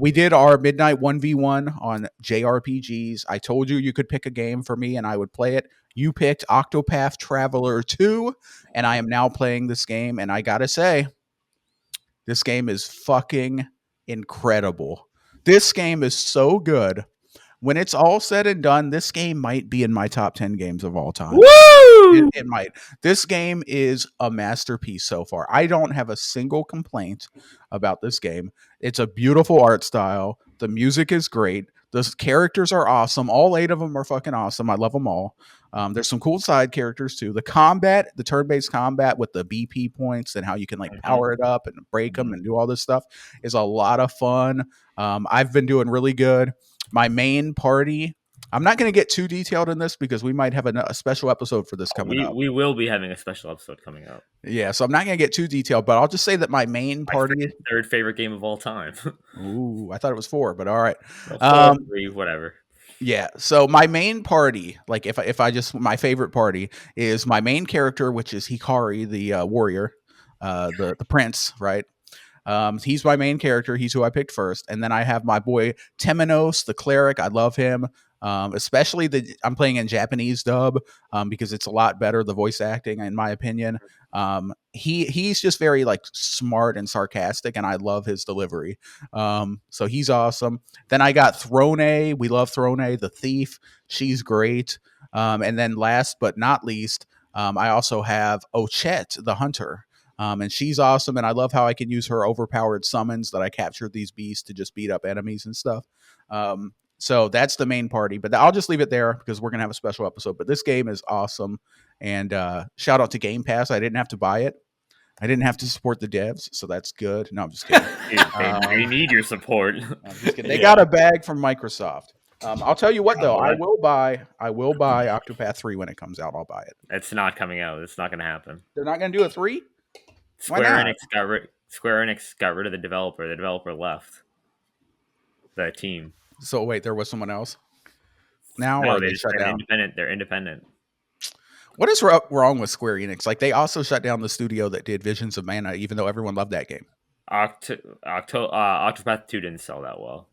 We did our midnight 1v1 on JRPGs. I told you could pick a game for me, and I would play it. You picked Octopath Traveler 2, and I am now playing this game, and I gotta say, this game is fucking incredible. This game is so good. When it's all said and done, this game might be in my top 10 games of all time. Woo! It might. This game is a masterpiece so far. I don't have a single complaint about this game. It's a beautiful art style. The music is great. The characters are awesome. All 8 of them are fucking awesome. I love them all. There's some cool side characters too. The combat, the turn-based combat with the BP points and how you can like power it up and break them and do all this stuff is a lot of fun. I've been doing really good. My main party, I'm not going to get too detailed in this because we might have a special episode for this coming up. We will be having a special episode coming up. Yeah, so I'm not going to get too detailed, but I'll just say that my main party, my third favorite game of all time. Ooh, I thought it was 4, but all right. Well, 4, 3, whatever. Yeah, so my main party, like if I just my favorite party is my main character, which is Hikari, the warrior, the prince, right? He's my main character. He's who I picked first, and then I have my boy Temenos, the cleric. I love him, especially I'm playing in Japanese dub because it's a lot better. The voice acting, in my opinion, he's just very like smart and sarcastic, and I love his delivery. So he's awesome. Then I got Throne. We love Throne, the thief. She's great. And then last but not least, I also have Ochette, the hunter. And she's awesome, and I love how I can use her overpowered summons that I captured these beasts to just beat up enemies and stuff. So that's the main party, but I'll just leave it there because we're going to have a special episode. But this game is awesome, and shout out to Game Pass. I didn't have to buy it. I didn't have to support the devs, so that's good. No, I'm just kidding. They need your support. I'm just kidding. They got a bag from Microsoft. I'll tell you what, though. I will buy Octopath 3 when it comes out. I'll buy it. It's not coming out. It's not going to happen. They're not going to do a 3? Square Enix got rid of the developer. The developer left the team. So wait, there was someone else now, No, or they shut down? Independent. They're independent. What is wrong with Square Enix? Like they also shut down the studio that did Visions of Mana, even though everyone loved that game. Octopath 2 didn't sell that well.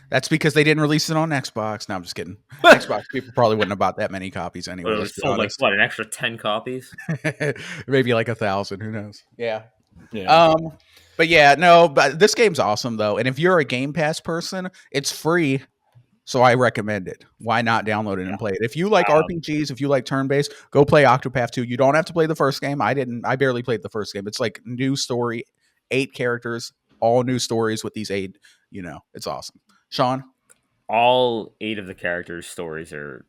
That's because they didn't release it on Xbox. No, I'm just kidding. Xbox people probably wouldn't have bought that many copies anyway. It was sold like what, an extra 10 copies? Maybe like 1,000. Who knows? Yeah. But yeah, no. But this game's awesome though, and if you're a Game Pass person, it's free. So I recommend it. Why not download it and play it? If you like RPGs, if you like turn-based, go play Octopath 2. You don't have to play the first game. I didn't. I barely played the first game. It's like new story, 8 characters, all new stories with these 8. It's awesome. Sean? All 8 of the characters' stories are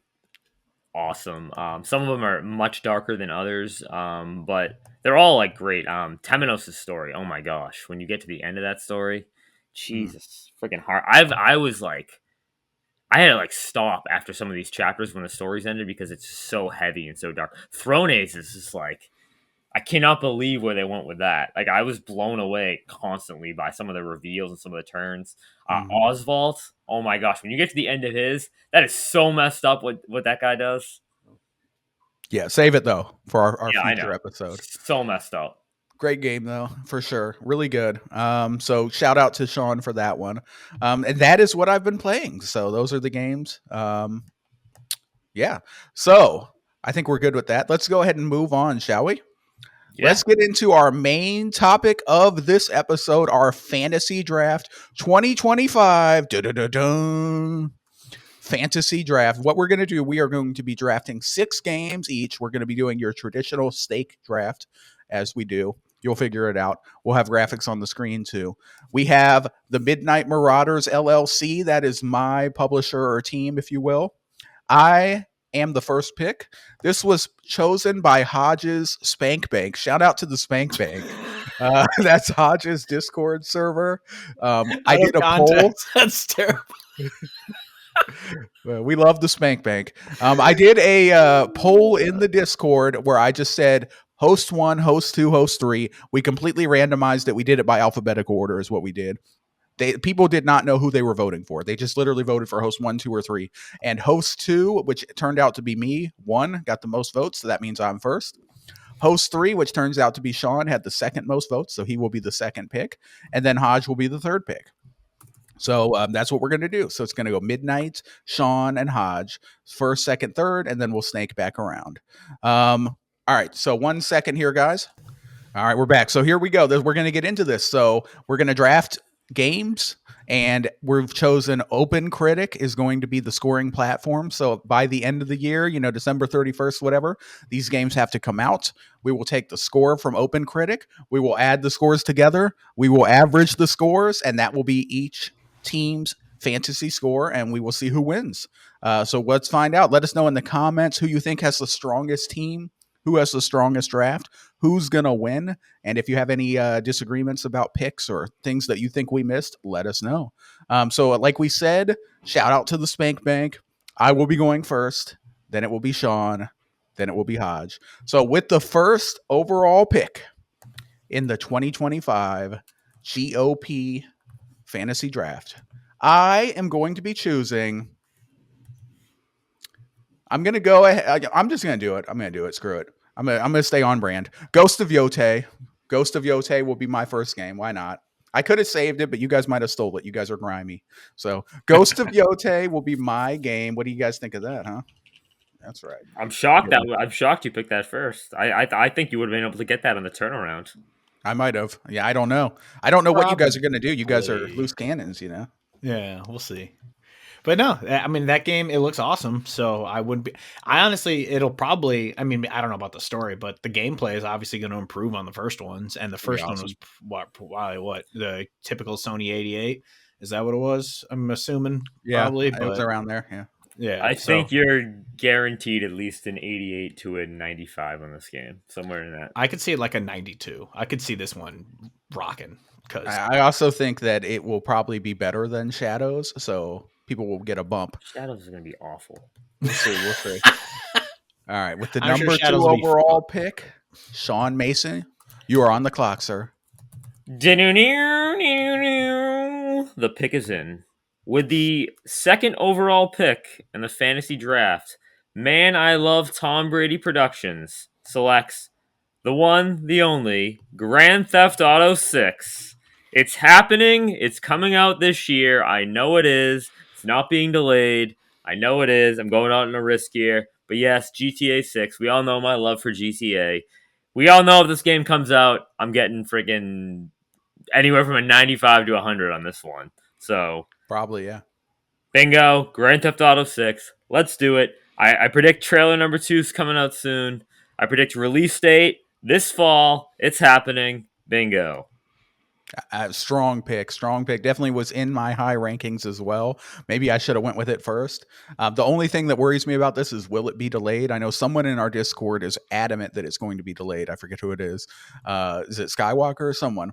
awesome. Some of them are much darker than others, but they're all like great. Temenos' story, oh my gosh. When you get to the end of that story, Jesus, freaking hard. I had to like stop after some of these chapters when the stories ended because it's so heavy and so dark. Thrones is just like, I cannot believe where they went with that. Like I was blown away constantly by some of the reveals and some of the turns. Oswald, oh my gosh, when you get to the end of his, that is so messed up what that guy does. Yeah, save it though for our future episode. So messed up. Great game though, for sure. Really good. So shout out to Sean for that one. And that is what I've been playing. So those are the games. Yeah. So I think we're good with that. Let's go ahead and move on, shall we? Yeah. Let's get into our main topic of this episode, our fantasy draft 2025. Dun-dun-dun-dun. Fantasy draft. What we're going to do, we are going to be drafting 6 games each. We're going to be doing your traditional stake draft as we do. You'll figure it out. We'll have graphics on the screen too. We have the Midnight Marauders LLC. That is my publisher or team, if you will. I am the first pick. This was chosen by Hodge's Spank Bank. Shout out to the Spank Bank. That's Hodge's Discord server. I did a poll. That's terrible. We love the Spank Bank. I did a poll in the Discord where I just said host 1, host 2, host 3. We completely randomized it. We did it by alphabetical order is what we did. People did not know who they were voting for. They just literally voted for host 1, 2, or 3. And host 2, which turned out to be me, 1, got the most votes. So that means I'm first. Host 3, which turns out to be Sean, had the second most votes. So he will be the second pick. And then Hodge will be the third pick. So that's what we're going to do. So it's going to go Midnight, Sean, and Hodge, first, second, third, and then we'll snake back around. All right. So 1 second here, guys. All right, we're back. So here we go. We're going to get into this. So we're going to draft games, and we've chosen Open Critic is going to be the scoring platform. So by the end of the year, December 31st, whatever, these games have to come out. We will take the score from Open Critic. We will add the scores together. We will average the scores, and that will be each team's fantasy score, and we will see who wins. So let's find out. Let us know in the comments who you think has the strongest team, who has the strongest draft, who's going to win. And if you have any disagreements about picks or things that you think we missed, let us know. So like we said, shout out to the Spank Bank. I will be going first. Then it will be Sean. Then it will be Hodge. So with the first overall pick in the 2025 GOP fantasy draft, I am going to be choosing. I'm going to go ahead. I'm just going to do it. I'm going to do it. Screw it. I'm going to stay on brand. Ghost of Yote. Ghost of Yote will be my first game. Why not? I could have saved it, but you guys might have stole it. You guys are grimy. So Ghost of Yote will be my game. What do you guys think of that, huh? That's right. I'm shocked you picked that first. I think you would have been able to get that on the turnaround. I might have. Yeah, I don't know. I don't know what you guys are going to do. You guys are loose cannons, Yeah, we'll see. But no, I mean, that game, it looks awesome. So I honestly, it'll probably, I mean, I don't know about the story, but the gameplay is obviously going to improve on the first ones. And the first one was what the typical Sony 88. Is that what it was? I'm assuming. Yeah, probably, it was around there. Yeah. Yeah. I think you're guaranteed at least an 88 to a 95 on this game, somewhere in that. I could see it like a 92. I could see this one rocking. Because I also think that it will probably be better than Shadows, so people will get a bump. Shadows is going to be awful. We'll see. All right, with the I'm number sure 2 overall pick, Sean Mason, you are on the clock, sir. The pick is in. With the second overall pick in the fantasy draft, Man I Love Tom Brady Productions selects the one, the only, Grand Theft Auto 6. It's happening. It's coming out this year. I know it is. It's not being delayed. I know it is. I'm going out on a risk here. But yes, GTA 6. We all know my love for GTA. We all know if this game comes out, I'm getting freaking anywhere from a 95 to 100 on this one. So probably, yeah. Bingo. Grand Theft Auto 6. Let's do it. I predict trailer number 2 is coming out soon. I predict release date this fall. It's happening. Bingo. Strong pick. Definitely was in my high rankings as well. Maybe I should have went with it first. The only thing that worries me about this is, will it be delayed? I know someone in our Discord is adamant that it's going to be delayed. I forget who it is. Is it Skywalker or someone?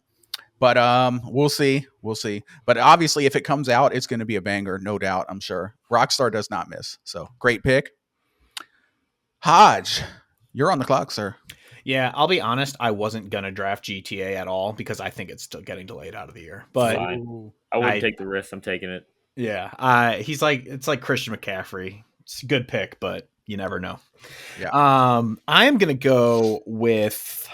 But we'll see. But obviously, if it comes out, it's going to be a banger, no doubt, I'm sure. Rockstar does not miss. So great pick. Hodge, you're on the clock, sir. Yeah, I'll be honest. I wasn't going to draft GTA at all because I think it's still getting delayed out of the year. But fine. I wouldn't take the risk. I'm taking it. Yeah. It's like Christian McCaffrey. It's a good pick, but you never know. Yeah. I am going to go with...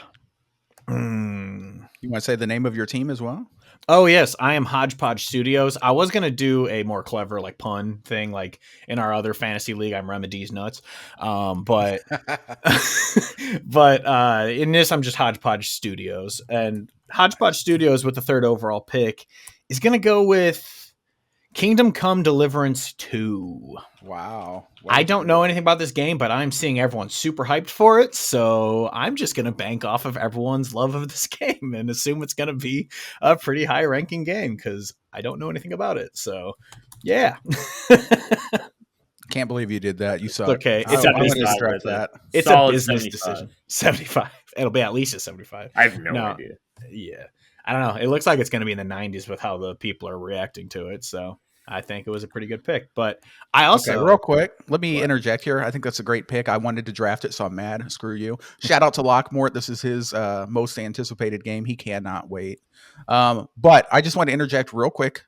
You want to say the name of your team as well? Oh yes, I am Hodgepodge Studios. I was gonna do a more clever like pun thing, like in our other fantasy league, I'm Remedy's nuts. But but in this, I'm just Hodgepodge Studios, and Hodgepodge Studios with the third overall pick is gonna go with Kingdom Come Deliverance 2. Wow. I don't know anything about this game, but I'm seeing everyone super hyped for it, so I'm just going to bank off of everyone's love of this game and assume it's going to be a pretty high ranking game because I don't know anything about it. So, yeah. Can't believe you did that. You suck. Okay. It's I at wanted least to five stress right there. that. It's Solid a business 75. decision. 75. It'll be at least a 75. I have no idea. Yeah. I don't know. It looks like it's going to be in the 90s with how the people are reacting to it. So I think it was a pretty good pick. But I also. Okay, real quick, let me What? interject here. I think that's a great pick. I wanted to draft it, so I'm mad. Screw you. Shout out to Lockmort. This is his most anticipated game. He cannot wait. But I just want to interject real quick.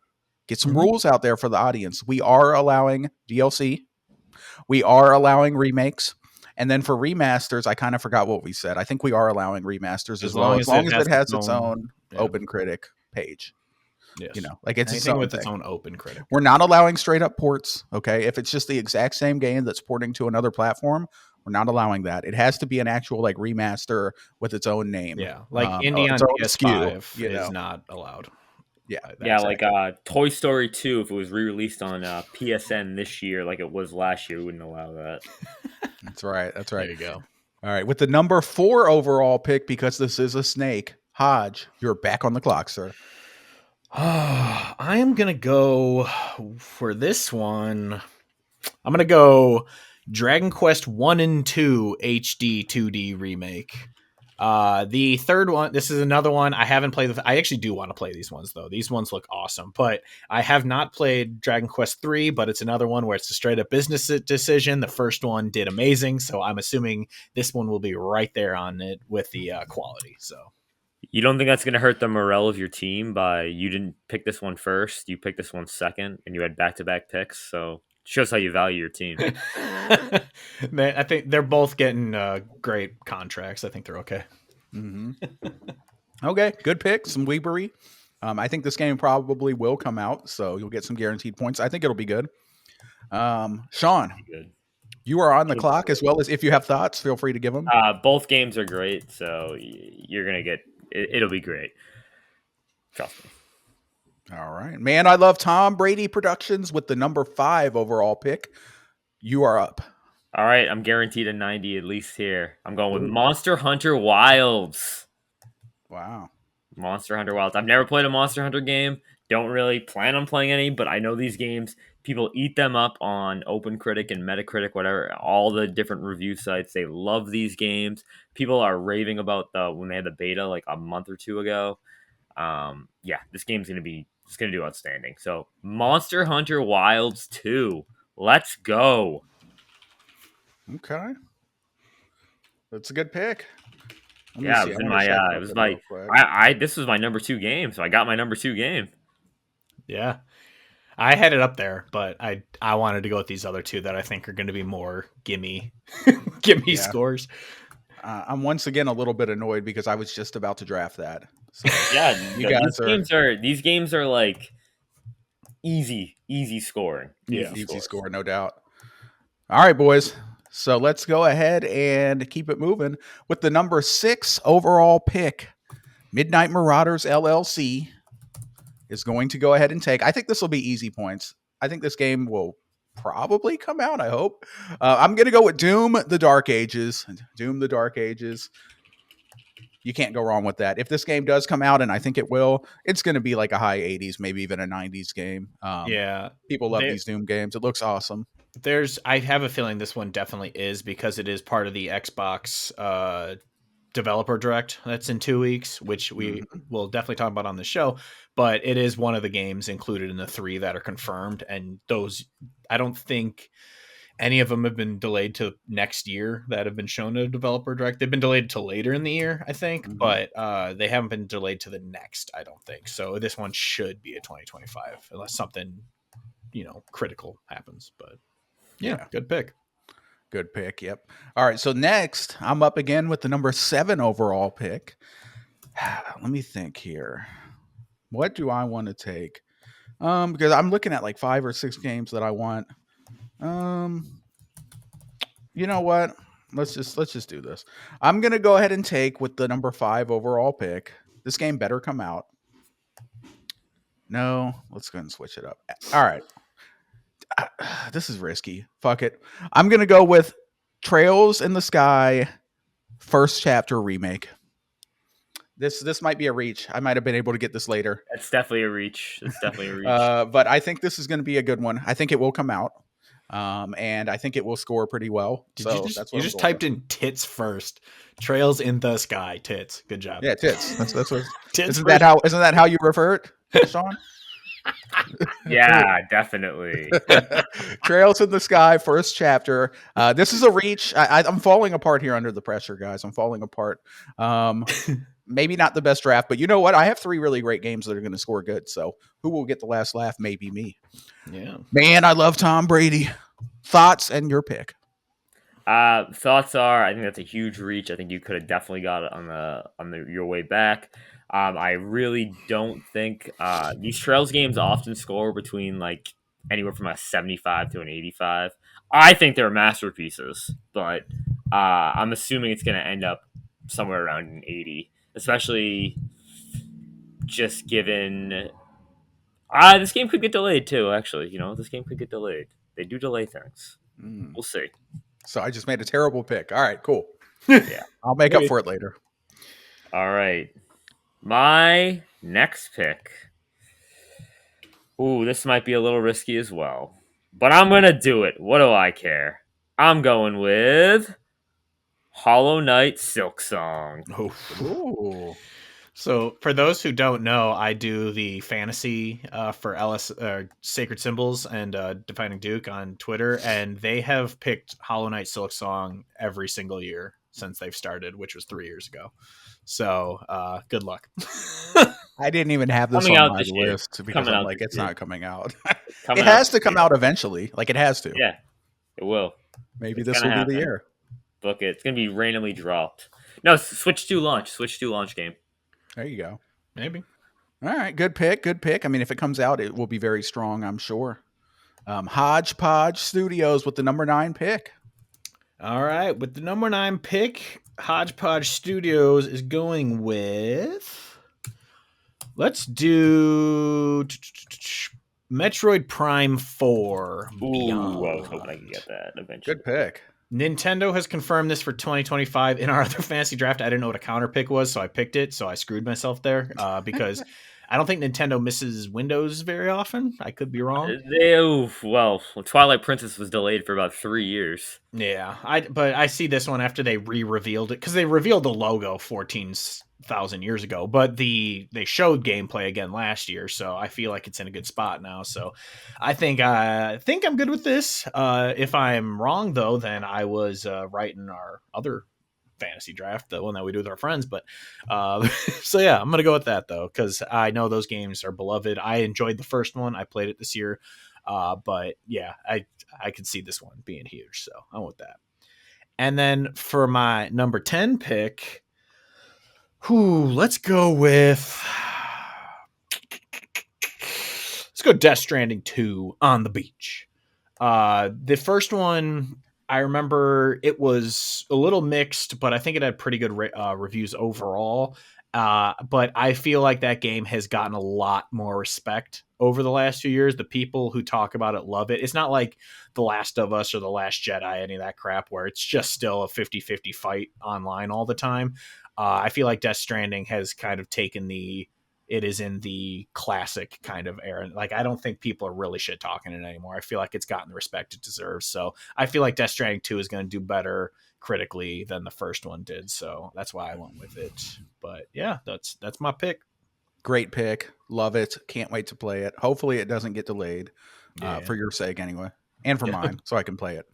Get some rules out there for the audience. We are allowing DLC. We are allowing remakes. And then for remasters, I kind of forgot what we said. I think we are allowing remasters as well, as long as it has its own open critic page. Yes. You know, like it's anything with thing. its own open critic. We're not allowing straight up ports. Okay, if it's just the exact same game that's porting to another platform, we're not allowing that. It has to be an actual like remaster with its own name. Yeah, like indie on its own PS5 SKU, is not allowed. Yeah, Yeah, exactly. like Toy Story 2, if it was re-released on PSN this year, like it was last year, we wouldn't allow that. That's right. That's right. There you go. All right, with the number 4 overall pick, because this is a snake, Hodge, you're back on the clock, sir. I am gonna go for this one. I'm gonna go Dragon Quest 1 and 2 HD 2D remake. The third one, this is another one I haven't played. I actually do want to play these ones though. These ones look awesome, but I have not played Dragon Quest 3, but it's another one where it's a straight up business decision. The first one did amazing, so I'm assuming this one will be right there on it with the quality. So You don't think that's going to hurt the morale of your team by you didn't pick this one first, you picked this one second, and you had back-to-back picks, so shows how you value your team. I think they're both getting great contracts. I think they're okay. Mm-hmm. Okay, good pick. Some weebery. I think this game probably will come out, so you'll get some guaranteed points. I think it'll be good. Sean, Good. you are on the clock, as well as if you have thoughts, feel free to give them. Both games are great, so you're going to get it'll be great. Trust me. All right. Man, I love Tom Brady Productions with the number 5 overall pick. You are up. All right, I'm guaranteed a 90 at least here. I'm going with Monster Hunter Wilds. Wow. Monster Hunter Wilds. I've never played a Monster Hunter game. Don't really plan on playing any, but I know these games, people eat them up on OpenCritic and Metacritic, whatever, all the different review sites. They love these games. People are raving about when they had the beta like a month or two ago. Yeah, this game's gonna do outstanding. So Monster Hunter Wilds 2. Let's go. Okay. That's a good pick. Yeah, it was in my this was my number 2 game, so I got my number 2 game. Yeah. I had it up there, but I wanted to go with these other two that I think are going to be more gimme scores. I'm once again a little bit annoyed because I was just about to draft that. So, yeah, these games are like easy scoring. Easy score, no doubt. All right, boys. So let's go ahead and keep it moving with the number 6 overall pick. Midnight Marauders LLC is going to go ahead and take. I think this will be easy points. I think this game will probably come out. I hope. I'm going to go with Doom: The Dark Ages. Doom: The Dark Ages. You can't go wrong with that. If this game does come out, and I think it will, it's going to be like a high 80s, maybe even a 90s game. Yeah. People love these Doom games. It looks awesome. I have a feeling this one definitely is because it is part of the Xbox developer direct that's in 2 weeks, which we will definitely talk about on the show, but it is one of the games included in the 3 that are confirmed. And those, I don't think any of them have been delayed to next year that have been shown to developer direct. They've been delayed to later in the year, I think, but they haven't been delayed to the next, I don't think. So this one should be a 2025 unless something, critical happens, but yeah, good pick. Good pick. Yep. All right. So next, I'm up again with the number 7 overall pick. Let me think here. What do I want to take? Because I'm looking at like 5 or 6 games that I want. You know what? Let's just do this. I'm gonna go ahead and take with the number 5 overall pick. This game better come out. No, let's go ahead and switch it up. All right. This is risky. Fuck it. I'm gonna go with Trails in the Sky first chapter remake. This might be a reach. I might have been able to get this later. That's definitely a reach. That's definitely a reach. But I think this is going to be a good one. I think it will come out, and I think it will score pretty well. You just typed in tits first. Trails in the Sky, tits. Good job. Yeah, tits. That's what. Tits isn't that how you refer it, Sean? Yeah, definitely. Trails in the Sky, first chapter. This is a reach. I'm falling apart here under the pressure, guys. I'm falling apart. Maybe not the best draft, but you know what? I have 3 really great games that are going to score good. So who will get the last laugh? Maybe me. Yeah. Man, I love Tom Brady. Thoughts and your pick? Thoughts are, I think that's a huge reach. I think you could have definitely got it on your way back. I really don't think these Trails games often score between like anywhere from a 75 to an 85. I think they're masterpieces, but I'm assuming it's going to end up somewhere around an 80, especially just given this game could get delayed too. Actually, this game could get delayed. They do delay things. We'll see. So I just made a terrible pick. All right, cool. Yeah, I'll make up for it later. All right. My next pick. Ooh, this might be a little risky as well. But I'm going to do it. What do I care? I'm going with Hollow Knight Silksong. Ooh. So for those who don't know, I do the fantasy for Sacred Symbols and Defining Duke on Twitter, and they have picked Hollow Knight Silksong every single year since they've started, which was 3 years ago. So good luck. I didn't even have this Coming on out my this year. list because Coming I'm out like, this it's year. not coming out. Coming It has out to this come year. out eventually. Like, it has to. Yeah, it will. Maybe It's this gonna will be the happen. year. Book it. It's going to be randomly dropped. No, Switch 2 launch. Switch 2 launch game. There you go. Maybe. All right, good pick. Good pick. I mean, if it comes out, it will be very strong, I'm sure. Hodgepodge Studios with the number 9 pick. All right, with the number 9 pick, Hodgepodge Studios is going with. Let's do Metroid Prime 4. Ooh, Beyond. I was hoping I could get that eventually. Good pick. Nintendo has confirmed this for 2025. In our other fantasy draft, I didn't know what a counter pick was, so I picked it. So I screwed myself there because I don't think Nintendo misses Windows very often. I could be wrong. Twilight Princess was delayed for about 3 years. Yeah, but I see this one after they re-revealed it because they revealed the logo 14,000 years ago, but they showed gameplay again last year, so I feel like it's in a good spot now. So I think I'm good with this. If I'm wrong though, then I was right in our other fantasy draft, the one that we do with our friends. But so yeah, I'm gonna go with that though because I know those games are beloved. I enjoyed the first one. I played it this year. But yeah, I could see this one being huge, so I want that. And then for my number 10 pick, let's go Death Stranding 2 on the beach. The first one, I remember it was a little mixed, but I think it had pretty good reviews overall. But I feel like that game has gotten a lot more respect over the last few years. The people who talk about it love it. It's not like The Last of Us or The Last Jedi, any of that crap, where it's just still a 50-50 fight online all the time. I feel like Death Stranding has kind of taken it is in the classic kind of era. Like, I don't think people are really shit talking it anymore. I feel like it's gotten the respect it deserves. So I feel like Death Stranding 2 is going to do better critically than the first one did. So that's why I went with it. But yeah, that's my pick. Great pick. Love it. Can't wait to play it. Hopefully it doesn't get delayed for your sake anyway. And for mine, so I can play it.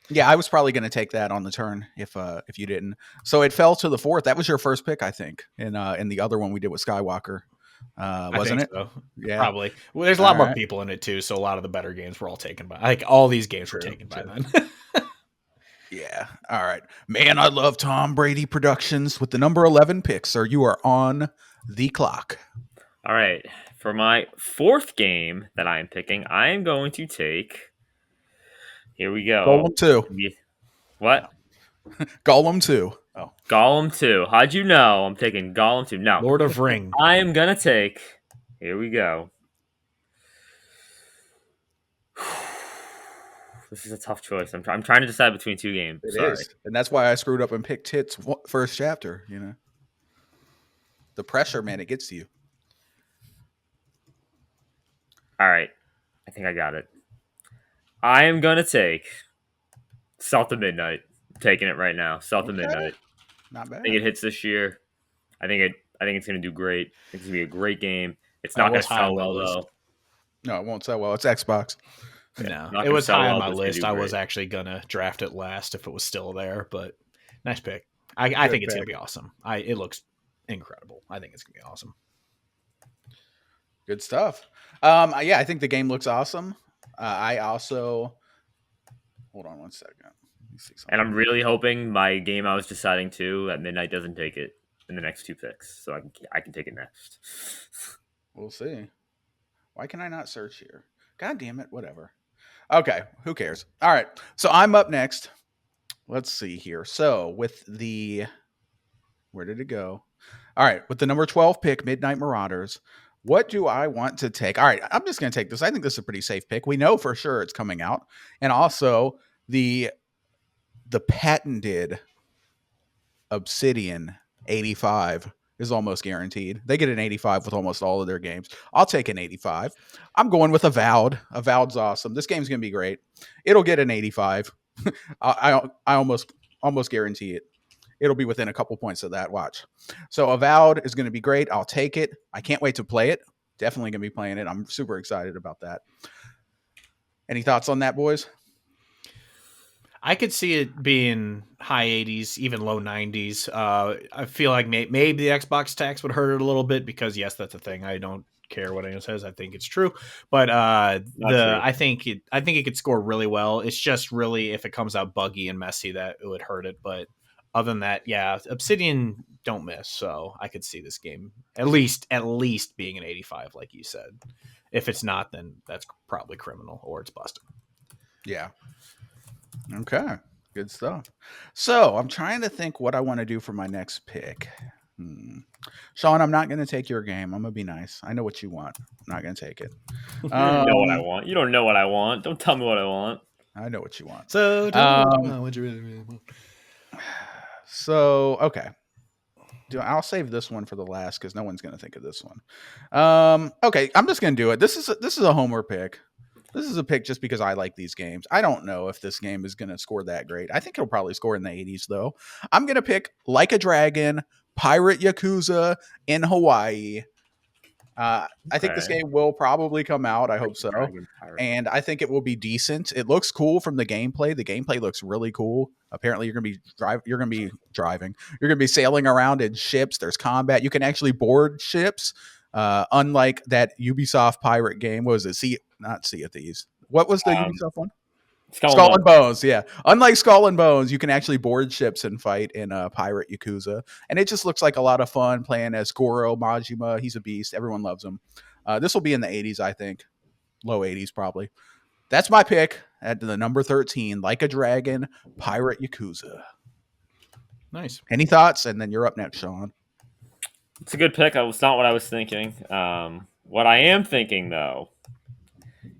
Yeah, I was probably going to take that on the turn if you didn't. So it fell to the 4th. That was your first pick, I think, in the other one we did with Skywalker. Wasn't it? So. Yeah, probably. Well, there's a lot more people in it too, so a lot of the better games were all taken by. Like all these games were taken by then. Yeah. All right. Man, I love Tom Brady Productions with the number 11 pick, sir. You are on the clock. All right. For my fourth game that I am picking, I am going to take. Here we go. Golem 2. What? Golem 2. Oh. Gollum 2. How'd you know I'm taking Gollum 2? No. Lord of Ring. I am going to take. Here we go. This is a tough choice. I'm trying to decide between two games. It Sorry. is. And that's why I screwed up and picked Tits first chapter, you know. The pressure, man, it gets to you. All right. I think I got it. I am going to take South of Midnight. I'm taking it right now. South of Midnight. Not bad. I think it hits this year. I think it's going to do great. I think it's going to be a great game. It's not going to sell well, though. No, it won't sell well. It's Xbox. No, it was high on my list. I was actually going to draft it last if it was still there, but nice pick. I think it's going to be awesome. It looks incredible. I think it's going to be awesome. Good stuff. Yeah, I think the game looks awesome. I also hold on one second. Let me see something. And I'm really hoping my game I was deciding to at midnight doesn't take it in the next two picks, so I can take it next. We'll see. Why can I not search here? God damn it! Whatever. Okay, who cares? All right, so I'm up next. Let's see here. So with the where did it go? All right, with the number 12 pick, Midnight Marauders. What do I want to take? All right, I'm just going to take this. I think this is a pretty safe pick. We know for sure it's coming out. And also the patented Obsidian 85 is almost guaranteed. They get an 85 with almost all of their games. I'll take an 85. I'm going with Avowed. Avowed's awesome. This game's going to be great. It'll get an 85. I almost guarantee it. It'll be within a couple points of that. Watch. So Avowed is going to be great. I'll take it. I can't wait to play it. Definitely going to be playing it. I'm super excited about that. Any thoughts on that, boys? I could see it being high 80s, even low 90s. I feel like maybe the Xbox tax would hurt it a little bit because, yes, that's a thing. I don't care what anyone says. I think it's true. But I think it could score really well. It's just really if it comes out buggy and messy that it would hurt it. But other than that, yeah, Obsidian don't miss. So I could see this game at least being an 85, like you said. If it's not, then that's probably criminal or it's busted. Yeah. Okay. Good stuff. So I'm trying to think what I want to do for my next pick. Sean, I'm not going to take your game. I'm going to be nice. I know what you want. I'm not going to take it. You don't know what I want. You don't know what I want. Don't tell me what I want. I know what you want. So, what you really want. So, okay. I'll save this one for the last because no one's going to think of this one. Okay, I'm just going to do it. This is a homer pick. This is a pick just because I like these games. I don't know if this game is going to score that great. I think it'll probably score in the 80s, though. I'm going to pick Like a Dragon, Pirate Yakuza in Hawaii. I think this game will probably come out. I hope so. And I think it will be decent. It looks cool from the gameplay. The gameplay looks really cool. Apparently, you're going to be driving. You're going to be sailing around in ships. There's combat. You can actually board ships. Unlike that Ubisoft pirate game. What was it? Not Sea of Thieves. What was the Ubisoft one? Skull and Bones. Yeah. Unlike Skull and Bones, you can actually board ships and fight in Pirate Yakuza. And it just looks like a lot of fun playing as Goro Majima. He's a beast. Everyone loves him. This will be in the 80s, I think. Low 80s, probably. That's my pick at the number 13, Like a Dragon, Pirate Yakuza. Nice. Any thoughts? And then you're up next, Sean. It's a good pick. It's not what I was thinking. What I am thinking, though,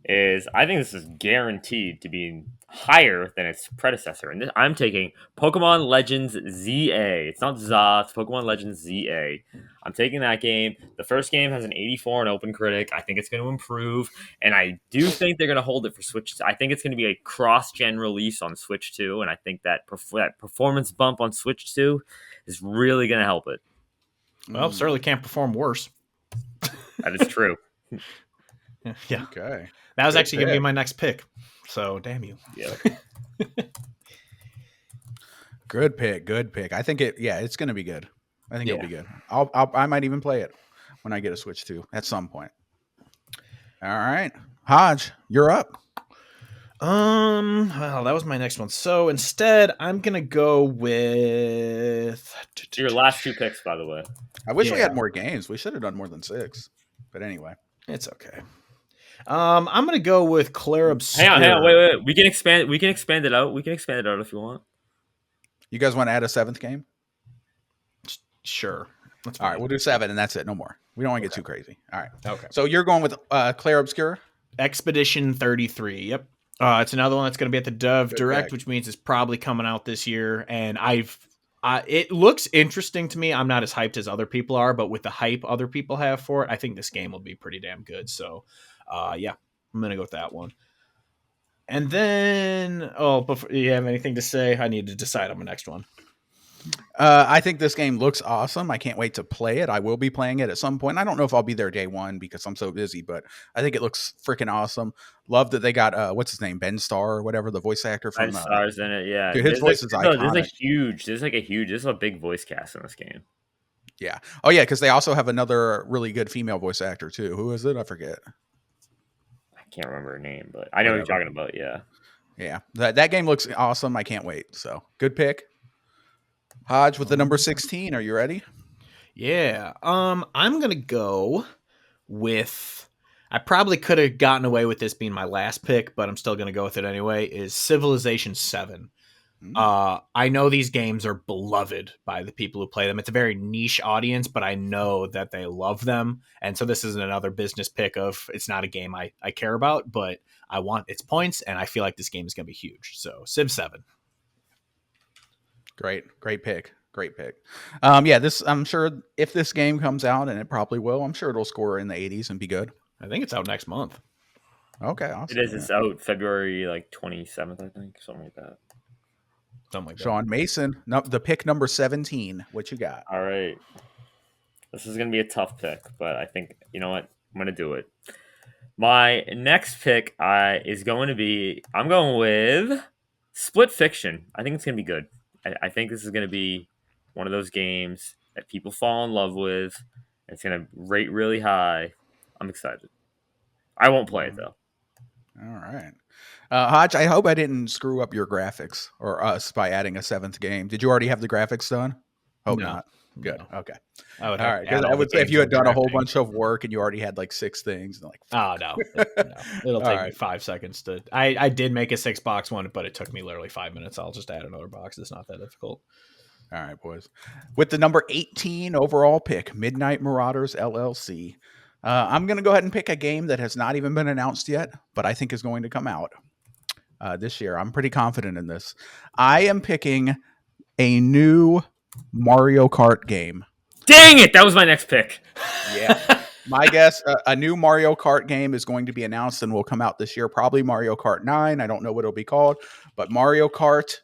is I think this is guaranteed to be higher than its predecessor. And I'm taking Pokemon Legends ZA. It's not ZA, it's Pokemon Legends ZA. I'm taking that game. The first game has an 84 on OpenCritic. I think it's going to improve. And I do think they're going to hold it for Switch. I think it's going to be a cross-gen release on Switch 2. And I think that performance bump on Switch 2 is really going to help it. Well, certainly can't perform worse. That is true. Yeah. Okay. That was actually going to be my next pick. So, damn you. Yeah. Good pick. I think it's going to be good. I think it'll be good. I might even play it when I get a Switch 2 at some point. All right. Hodge, you're up. Well, that was my next one. So instead, I'm gonna go with Your last 2 picks, by the way. I wish we Yeah. had more games. We should have done more than 6. But anyway. It's okay. I'm gonna go with Claire Obscure. Hang on, wait. We can expand it out. We can expand it out if you want. You guys want to add a 7th game? Sure. That's All fine. right, we'll do 7 and that's it. No more. We don't want to get too crazy. All right. Okay. So you're going with Claire Obscure? Expedition 33. Yep. It's another one that's going to be at the Dove Good Direct, pick. which means it's probably coming out this year. And it looks interesting to me. I'm not as hyped as other people are, but with the hype other people have for it, I think this game will be pretty damn good. So, yeah, I'm going to go with that one. And then, before you have anything to say, I need to decide on my next one. I think this game looks awesome. I can't wait to play it. I will be playing it at some point. I don't know if I'll be there day one because I'm so busy, but I think it looks freaking awesome. Love that they got what's his name, Ben Starr or whatever, the voice actor from. Ben Starr's in it, yeah. Dude, his voice is iconic. There's a big voice cast in this game. Yeah. Oh yeah, because they also have another really good female voice actor too. Who is it? I forget. I can't remember her name, but I know what you're talking about. Yeah. Yeah. That game looks awesome. I can't wait. So good pick. Hodge with the number 16. Are you ready? Yeah. I'm gonna go with. I probably could have gotten away with this being my last pick, but I'm still gonna go with it anyway. Is Civilization 7. I know these games are beloved by the people who play them. It's a very niche audience, but I know that they love them. And so this is another business pick of it's not a game I care about, but I want its points, and I feel like this game is gonna be huge. So Civ 7. Great pick. Yeah, I'm sure if this game comes out, and it probably will, I'm sure it'll score in the 80s and be good. I think it's out next month. Okay, awesome. It is. It's out February 27th, I think, something like that. Sean Mason, the pick number 17. What you got? All right, this is gonna be a tough pick, but I think you know what, I'm gonna do it. My next pick is going to be. I'm going with Split Fiction. I think it's gonna be good. I think this is going to be one of those games that people fall in love with. It's going to rate really high. I'm excited. I won't play it, though. All right. Hodge, I hope I didn't screw up your graphics or us by adding a 7th game. Did you already have the graphics done? Hope not. Good. No. Okay. I would. All right. Because I would say if you had done a whole bunch of work and you already had like 6 things, like no. It'll take me 5 seconds to. I did make a 6-box one, but it took me literally 5 minutes. I'll just add another box. It's not that difficult. All right, boys. With the number 18 overall pick, Midnight Marauders LLC. I'm going to go ahead and pick a game that has not even been announced yet, but I think is going to come out this year. I'm pretty confident in this. I am picking a new Mario Kart game. Dang it! That was my next pick. Yeah. My guess, a new Mario Kart game is going to be announced and will come out this year. Probably Mario Kart 9. I don't know what it'll be called, but Mario Kart,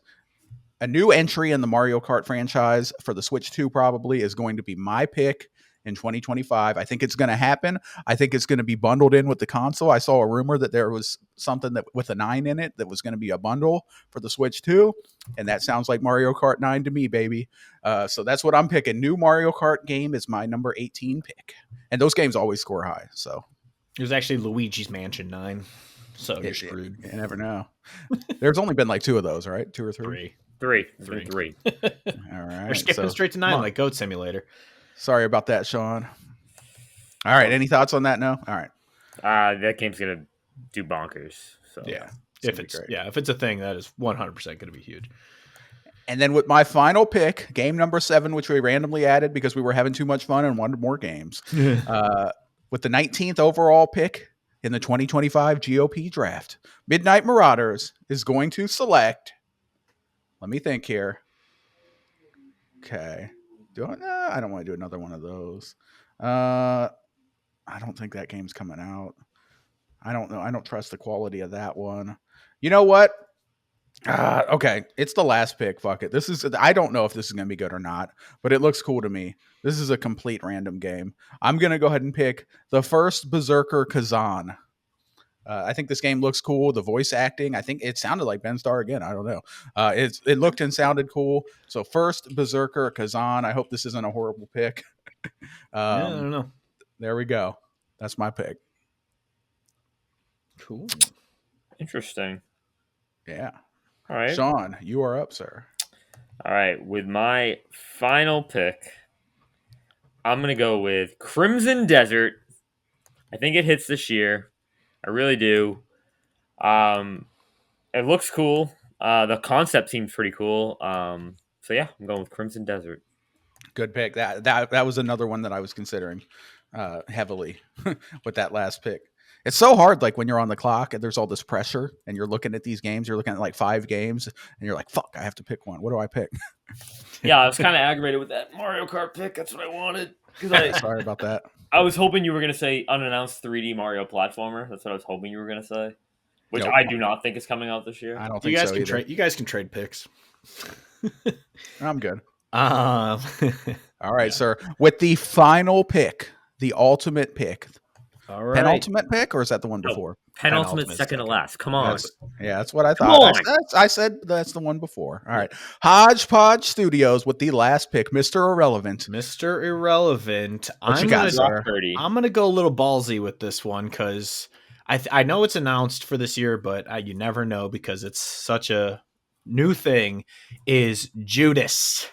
a new entry in the Mario Kart franchise for the Switch 2 probably is going to be my pick in 2025. I think it's going to happen. I think it's going to be bundled in with the console. I saw a rumor that there was something that with a 9 in it that was going to be a bundle for the Switch 2, and that sounds like Mario Kart 9 to me, baby. So that's what I'm picking. New Mario Kart game is my number 18 pick. And those games always score high. So it was actually Luigi's Mansion 9. So you're screwed. You never know. There's only been like 2 of those, right? 2 or 3? Three. All right. We're skipping straight to 9 like Goat Simulator. Sorry about that, Sean. All right. Any thoughts on that? No? All right. That game's going to do bonkers. So yeah. If it's a thing, that is 100% going to be huge. And then with my final pick, game number 7, which we randomly added because we were having too much fun and wanted more games. With the 19th overall pick in the 2025 GOP draft, Midnight Marauders is going to select. Let me think here. Okay. I don't want to do another one of those. I don't think that game's coming out. I don't know. I don't trust the quality of that one. You know what? Okay. It's the last pick. Fuck it. I don't know if this is going to be good or not, but it looks cool to me. This is a complete random game. I'm going to go ahead and pick the first Berserker Kazan. I think this game looks cool. The voice acting, I think it sounded like Ben Starr again. I don't know. It looked and sounded cool. So first Berserker Kazan. I hope this isn't a horrible pick. I don't know. There we go. That's my pick. Cool. Interesting. Yeah. All right. Sean, you are up, sir. All right. With my final pick, I'm going to go with Crimson Desert. I think it hits this year. I really do. It looks cool. The concept seems pretty cool. So yeah, I'm going with Crimson Desert. Good pick. That was another one that I was considering heavily with that last pick. It's so hard, like when you're on the clock and there's all this pressure and you're looking at these games, you're looking at like 5 games and you're like, fuck, I have to pick one. What do I pick? Yeah, I was kind of aggravated with that Mario Kart pick. That's what I wanted. Sorry about that. I was hoping you were going to say unannounced 3D Mario platformer. That's what I was hoping you were going to say. Which Nope. I do not think is coming out this year. I don't think so either. You guys can trade picks. I'm good. All right, sir. With the final pick, the ultimate pick. All right. Penultimate pick, or is that the one before? Penultimate second to last. Come on. That's what I thought. I said that's the one before. All right. Hodgepodge Studios with the last pick, Mr. Irrelevant. Mr. Irrelevant. What you got, sir? I'm going to go a little ballsy with this one because I know it's announced for this year, but you never know because it's such a new thing, is Judas.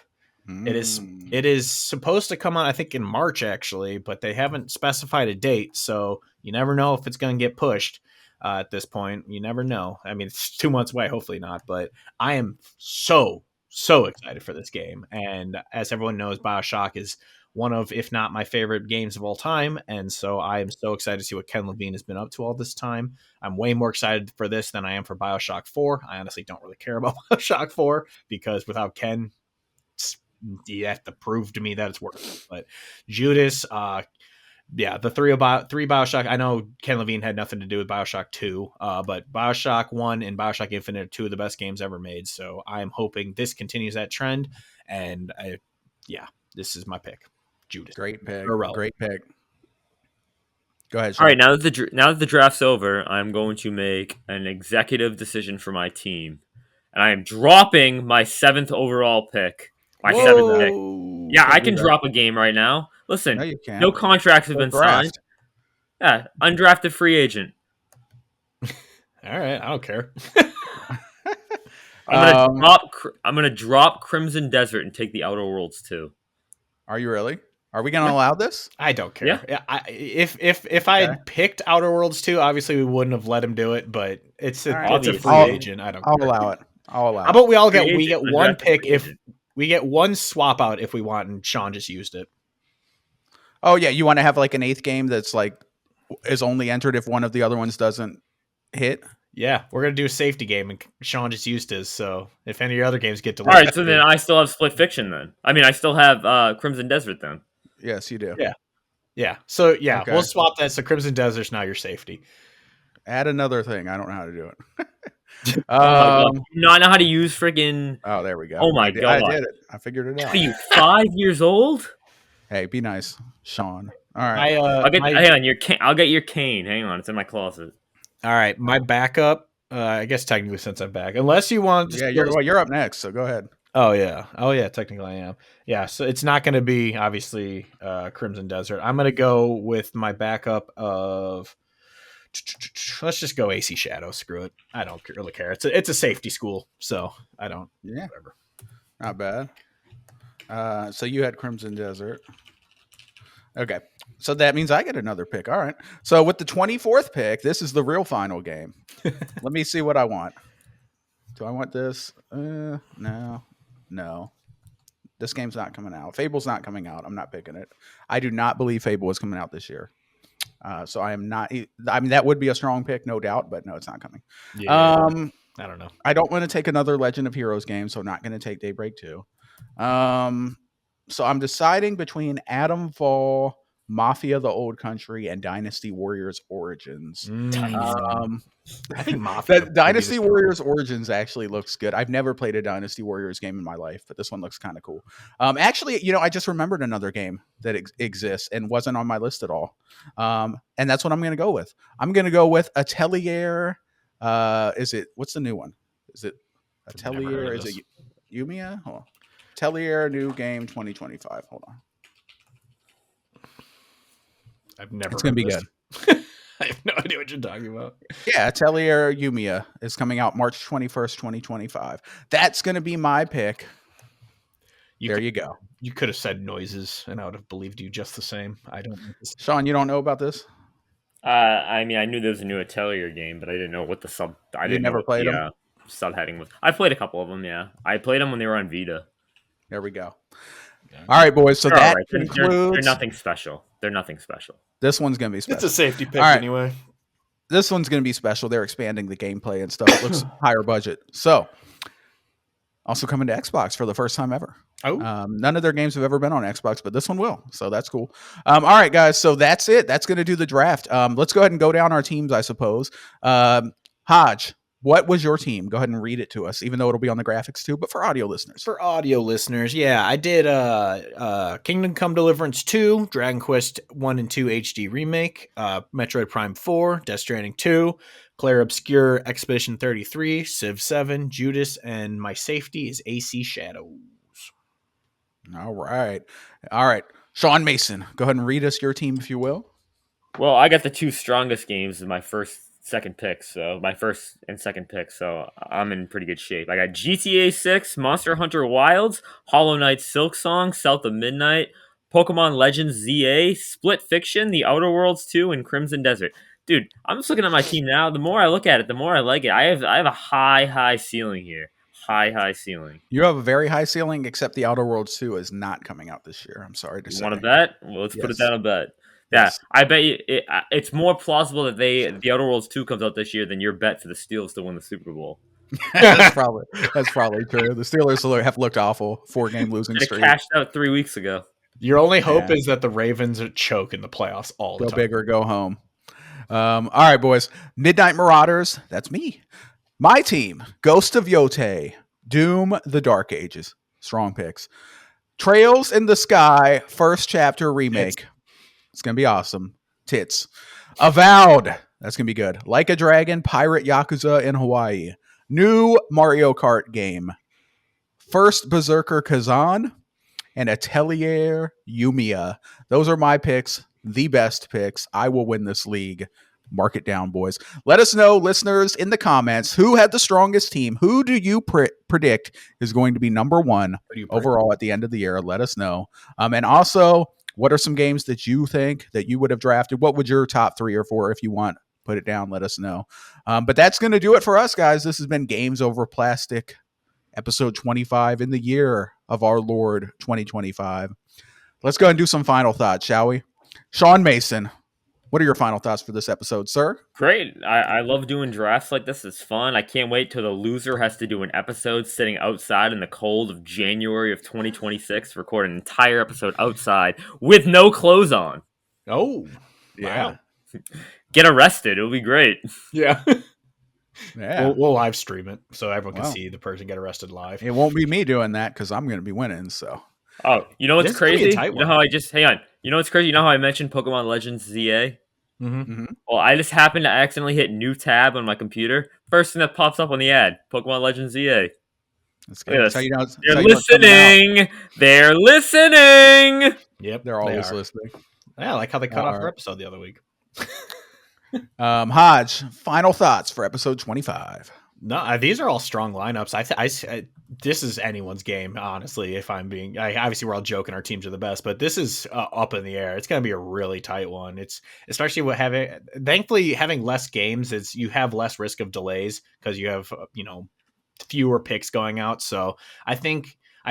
It is supposed to come out, I think, in March, actually, but they haven't specified a date, so you never know if it's going to get pushed at this point. You never know. I mean, it's 2 months away, hopefully not, but I am so excited for this game. And as everyone knows, BioShock is one of, if not my favorite games of all time, and so I am so excited to see what Ken Levine has been up to all this time. I'm way more excited for this than I am for BioShock 4. I honestly don't really care about BioShock 4 because without Ken, you have to prove to me that it's worth it. But Judas, the three BioShock. I know Ken Levine had nothing to do with BioShock 2, but BioShock 1 and BioShock Infinite are 2 of the best games ever made. So I'm hoping this continues that trend. And this is my pick. Judas. Great pick. Great pick. Go ahead, Sean. All right, now that the draft's over, I'm going to make an executive decision for my team. And I am dropping my 7th overall pick. My 7th pick. Yeah, I can drop a game right now. Listen, no contracts have been signed. Yeah, undrafted free agent. All right, I don't care. I'm gonna drop Crimson Desert and take the Outer Worlds too. Are you really? Are we gonna allow this? I don't care. Yeah. If I had picked Outer Worlds 2, obviously we wouldn't have let him do it. But it's a free agent. I don't. I'll allow it. How about we get one pick if we get one swap out if we want, and Sean just used it. Oh yeah, you want to have like an 8th game that's like is only entered if one of the other ones doesn't hit. Yeah, we're gonna do a safety game, and Sean just used his. So if any of your other games get delayed, all right. So then I still have Split Fiction. Then I still have Crimson Desert. Then yes, you do. Yeah. So okay. We'll swap that. So Crimson Desert's now your safety. Add another thing. I don't know how to do it. Not know how to use friggin'. Oh, there we go. Oh my god, I did it. I figured it out. Are you 5 years old? Hey, be nice, Sean. All right. I'll get your cane. Hang on, it's in my closet. All right, my backup. I guess technically since I'm back, unless you want. You're up next, so go ahead. Oh yeah. Technically I am. Yeah. So it's not going to be obviously Crimson Desert. I'm going to go with my backup of. Let's just go AC Shadow. Screw it. I don't really care. It's a safety school, so I don't. Yeah. Whatever. Not bad. So you had Crimson Desert. Okay. So that means I get another pick. All right. So with the 24th pick, this is the real final game. Let me see what I want. Do I want this? No. This game's not coming out. Fable's not coming out. I'm not picking it. I do not believe Fable is coming out this year. So I am not. I mean, that would be a strong pick, no doubt, but no, it's not coming. Yeah, I don't know. I don't want to take another Legend of Heroes game, so I'm not going to take Daybreak 2. So I'm deciding between Adam Fall, Mafia: The Old Country, and Dynasty Warriors Origins. I think Mafia. Dynasty Warriors Origins actually looks good. I've never played a Dynasty Warriors game in my life, but this one looks kind of cool. Actually, I just remembered another game that exists and wasn't on my list at all. And that's what I'm going to go with. I'm going to go with Atelier. What's the new one? Is it Atelier? Is it Yumiya? Hold on. Atelier new game 2025. Hold on. I've never. It's going to be good. I have no idea what you're talking about. Yeah, Atelier Yumiya is coming out March 21st, 2025. That's going to be my pick. You go. You could have said noises, and I would have believed you just the same. I don't know. Sean, you don't know about this? I mean, I knew there was a new Atelier game, but I didn't know what the sub. I didn't know never what played the them? subheading was. I played a couple of them. Yeah, I played them when they were on Vita. There we go. All right, boys. So that concludes. They're nothing special. They're nothing special. This one's going to be special. It's a safety pick anyway. This one's going to be special. They're expanding the gameplay and stuff. It looks higher budget. So, also coming to Xbox for the first time ever. Oh. None of their games have ever been on Xbox, but this one will. So that's cool. All right, guys. So that's it. That's going to do the draft. Let's go ahead and go down our teams, I suppose. Hodge, what was your team? Go ahead and read it to us, even though it'll be on the graphics too, but for audio listeners. For audio listeners, yeah, I did Kingdom Come Deliverance 2, Dragon Quest 1 and 2 HD Remake, Metroid Prime 4, Death Stranding 2, Claire Obscure Expedition 33, Civ 7, Judas, and my safety is AC Shadows. All right. Sean Mason, go ahead and read us your team, if you will. Well, I got the two strongest games in my first and second picks, so I'm in pretty good shape. I got GTA 6, Monster Hunter Wilds, Hollow Knight Silksong, South of Midnight, Pokemon Legends ZA, Split Fiction, The Outer Worlds 2, and Crimson Desert. Dude, I'm just looking at my team now. The more I look at it, the more I like it. I have a high ceiling here. High ceiling. You have a very high ceiling, except The Outer Worlds 2 is not coming out this year. I'm sorry to say. Want to bet? Well, let's put it down a bet. Yeah, Yes. I bet you it's more plausible that The Outer Worlds 2 comes out this year than your bet for the Steelers to win the Super Bowl. That's probably true. The Steelers have looked awful. 4-game losing They streak. cashed out 3 weeks ago. Your only hope is that the Ravens choke in the playoffs all the Go time. big or go home. All right, boys. Midnight Marauders. That's me. My team: Ghost of Yote, Doom: The Dark Ages. Strong picks. Trails in the Sky, first chapter remake. It's gonna be awesome. Tits. Avowed. That's gonna be good. Like a Dragon, Pirate Yakuza in Hawaii. New Mario Kart game. First Berserker Kazan and Atelier Yumiya. Those are my picks. The best picks. I will win this league. Mark it down, boys. Let us know, listeners, in the comments, who had the strongest team. Who do you predict is going to be number one overall at the end of the year? Let us know. And also, what are some games that you think that you would have drafted? What would your top 3 or 4, if you want, put it down. Let us know. But that's going to do it for us, guys. This has been Games Over Plastic, episode 25 in the year of our Lord 2025. Let's go and do some final thoughts, shall we? Sean Mason, what are your final thoughts for this episode, sir? Great. I love doing drafts like this. It's fun. I can't wait till the loser has to do an episode sitting outside in the cold of January of 2026, record an entire episode outside with no clothes on. Oh, Yeah. wow. Get arrested. It'll be great. Yeah. Yeah. We'll live stream it so everyone can Wow. see the person get arrested live. It won't be me doing that because I'm going to be winning. So Oh, you know what's This is gonna be a crazy? tight You know one. how hang on. You know what's crazy? You know how I mentioned Pokemon Legends ZA? Mm-hmm. Well, I just happened to accidentally hit new tab on my computer. First thing that pops up on the ad, Pokemon Legends ZA. that's Look good. at That's this. how you know it's- They're that's how you know it's coming listening. They're listening. Yep. out. They're always are. listening. Yeah, I like how they cut All off right. our episode the other week. Hodge, final thoughts for episode 25. No, these are all strong lineups. This is anyone's game, honestly. If I'm being, obviously we're all joking, our teams are the best, but this is up in the air. It's going to be a really tight one. It's especially thankfully having less games is you have less risk of delays because you have fewer picks going out. So I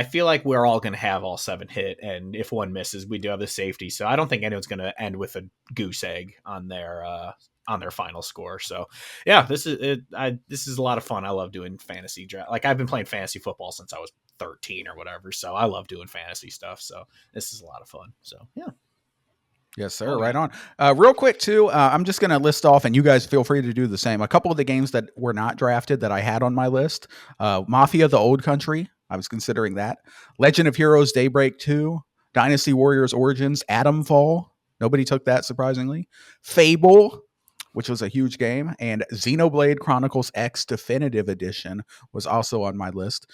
feel like we're all going to have all 7 hit, and if one misses, we do have the safety. So I don't think anyone's going to end with a goose egg on their final score. So yeah, this is a lot of fun. I love doing fantasy draft. Like I've been playing fantasy football since I was 13 or whatever. So I love doing fantasy stuff. So this is a lot of fun. So yeah. Yes, sir. Right on. Real quick, too, I'm just going to list off, and you guys feel free to do the same. A couple of the games that were not drafted that I had on my list. Mafia: The Old Country. I was considering that. Legend of Heroes: Daybreak 2. Dynasty Warriors Origins: Atomfall. Nobody took that, surprisingly. Fable, which was a huge game. And Xenoblade Chronicles X Definitive Edition was also on my list.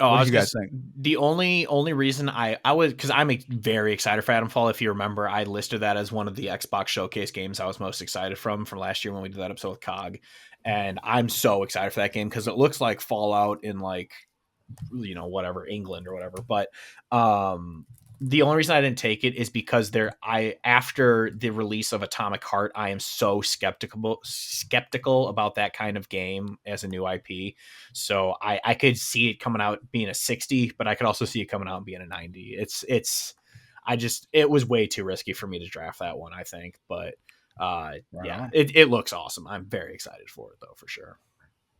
Oh, What I did was you guys think? the only reason I was, because I'm very excited for Adamfall. If you remember, I listed that as one of the Xbox Showcase games I was most excited from last year when we did that episode with Cog, and I'm so excited for that game because it looks like Fallout in like, you know, whatever, England or whatever. But the only reason I didn't take it is because after the release of Atomic Heart, I am so skeptical about that kind of game as a new IP. So I could see it coming out being a 60, but I could also see it coming out and being a 90. It was way too risky for me to draft that one, I think. But yeah, it looks awesome. I'm very excited for it though, for sure.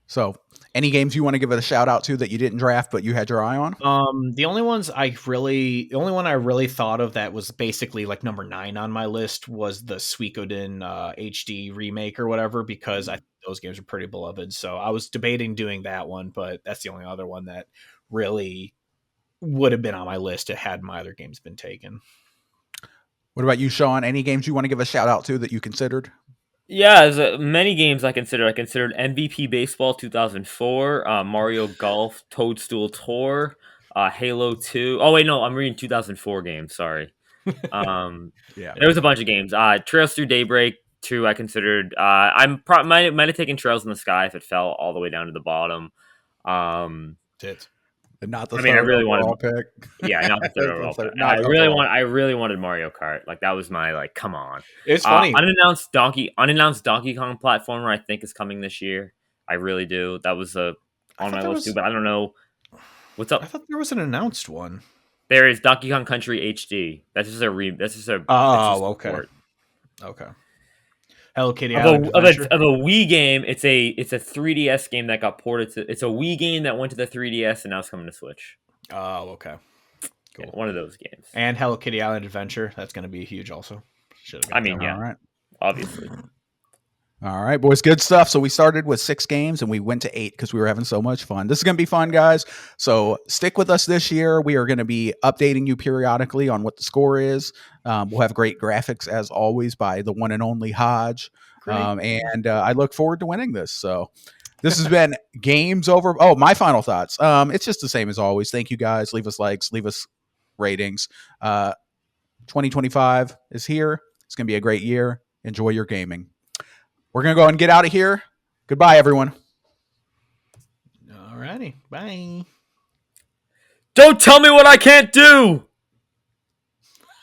So, any games you want to give it a shout out to that you didn't draft but you had your eye on? The only one I really thought of that was basically like number 9 on my list was the Suikoden HD remake or whatever, because I think those games are pretty beloved. So I was debating doing that one, but that's the only other one that really would have been on my list had my other games been taken. What about you, Sean? Any games you want to give a shout out to that you considered? Yeah, there's many games I considered. I considered MVP Baseball 2004, Mario Golf Toadstool Tour, Halo 2. Oh wait, no, I'm reading 2004 games. Sorry. Yeah, there was a bunch of games. Trails Through Daybreak 2. I considered. Might have taken Trails in the Sky if it fell all the way down to the bottom. Tits. And not the I mean, I really wanted pick. Yeah, not the third overall pick. I really wanted Mario Kart. Like that was my like. Come on, it's funny. Unannounced Donkey Kong platformer I think is coming this year. I really do. That was on my list too, but I don't know what's up. I thought there was an announced one. There is Donkey Kong Country HD. That's just a okay. Port. Okay. Hello Kitty of Island Adventure. Of a Wii game. It's a 3DS game that got ported to. It's a Wii game that went to the 3DS and now it's coming to Switch. Oh, okay. Cool. Yeah, one of those games. And Hello Kitty Island Adventure. That's going to be huge also. Yeah. All right. Obviously. All right, boys, good stuff. So we started with 6 games and we went to 8 because we were having so much fun. This is going to be fun, guys. So stick with us this year. We are going to be updating you periodically on what the score is. We'll have great graphics, as always, by the one and only Hodge. And I look forward to winning this. So this has been Games Over. Oh, my final thoughts. It's just the same as always. Thank you, guys. Leave us likes. Leave us ratings. 2025 is here. It's going to be a great year. Enjoy your gaming. We're going to go and get out of here. Goodbye, everyone. All righty. Bye. Don't tell me what I can't do.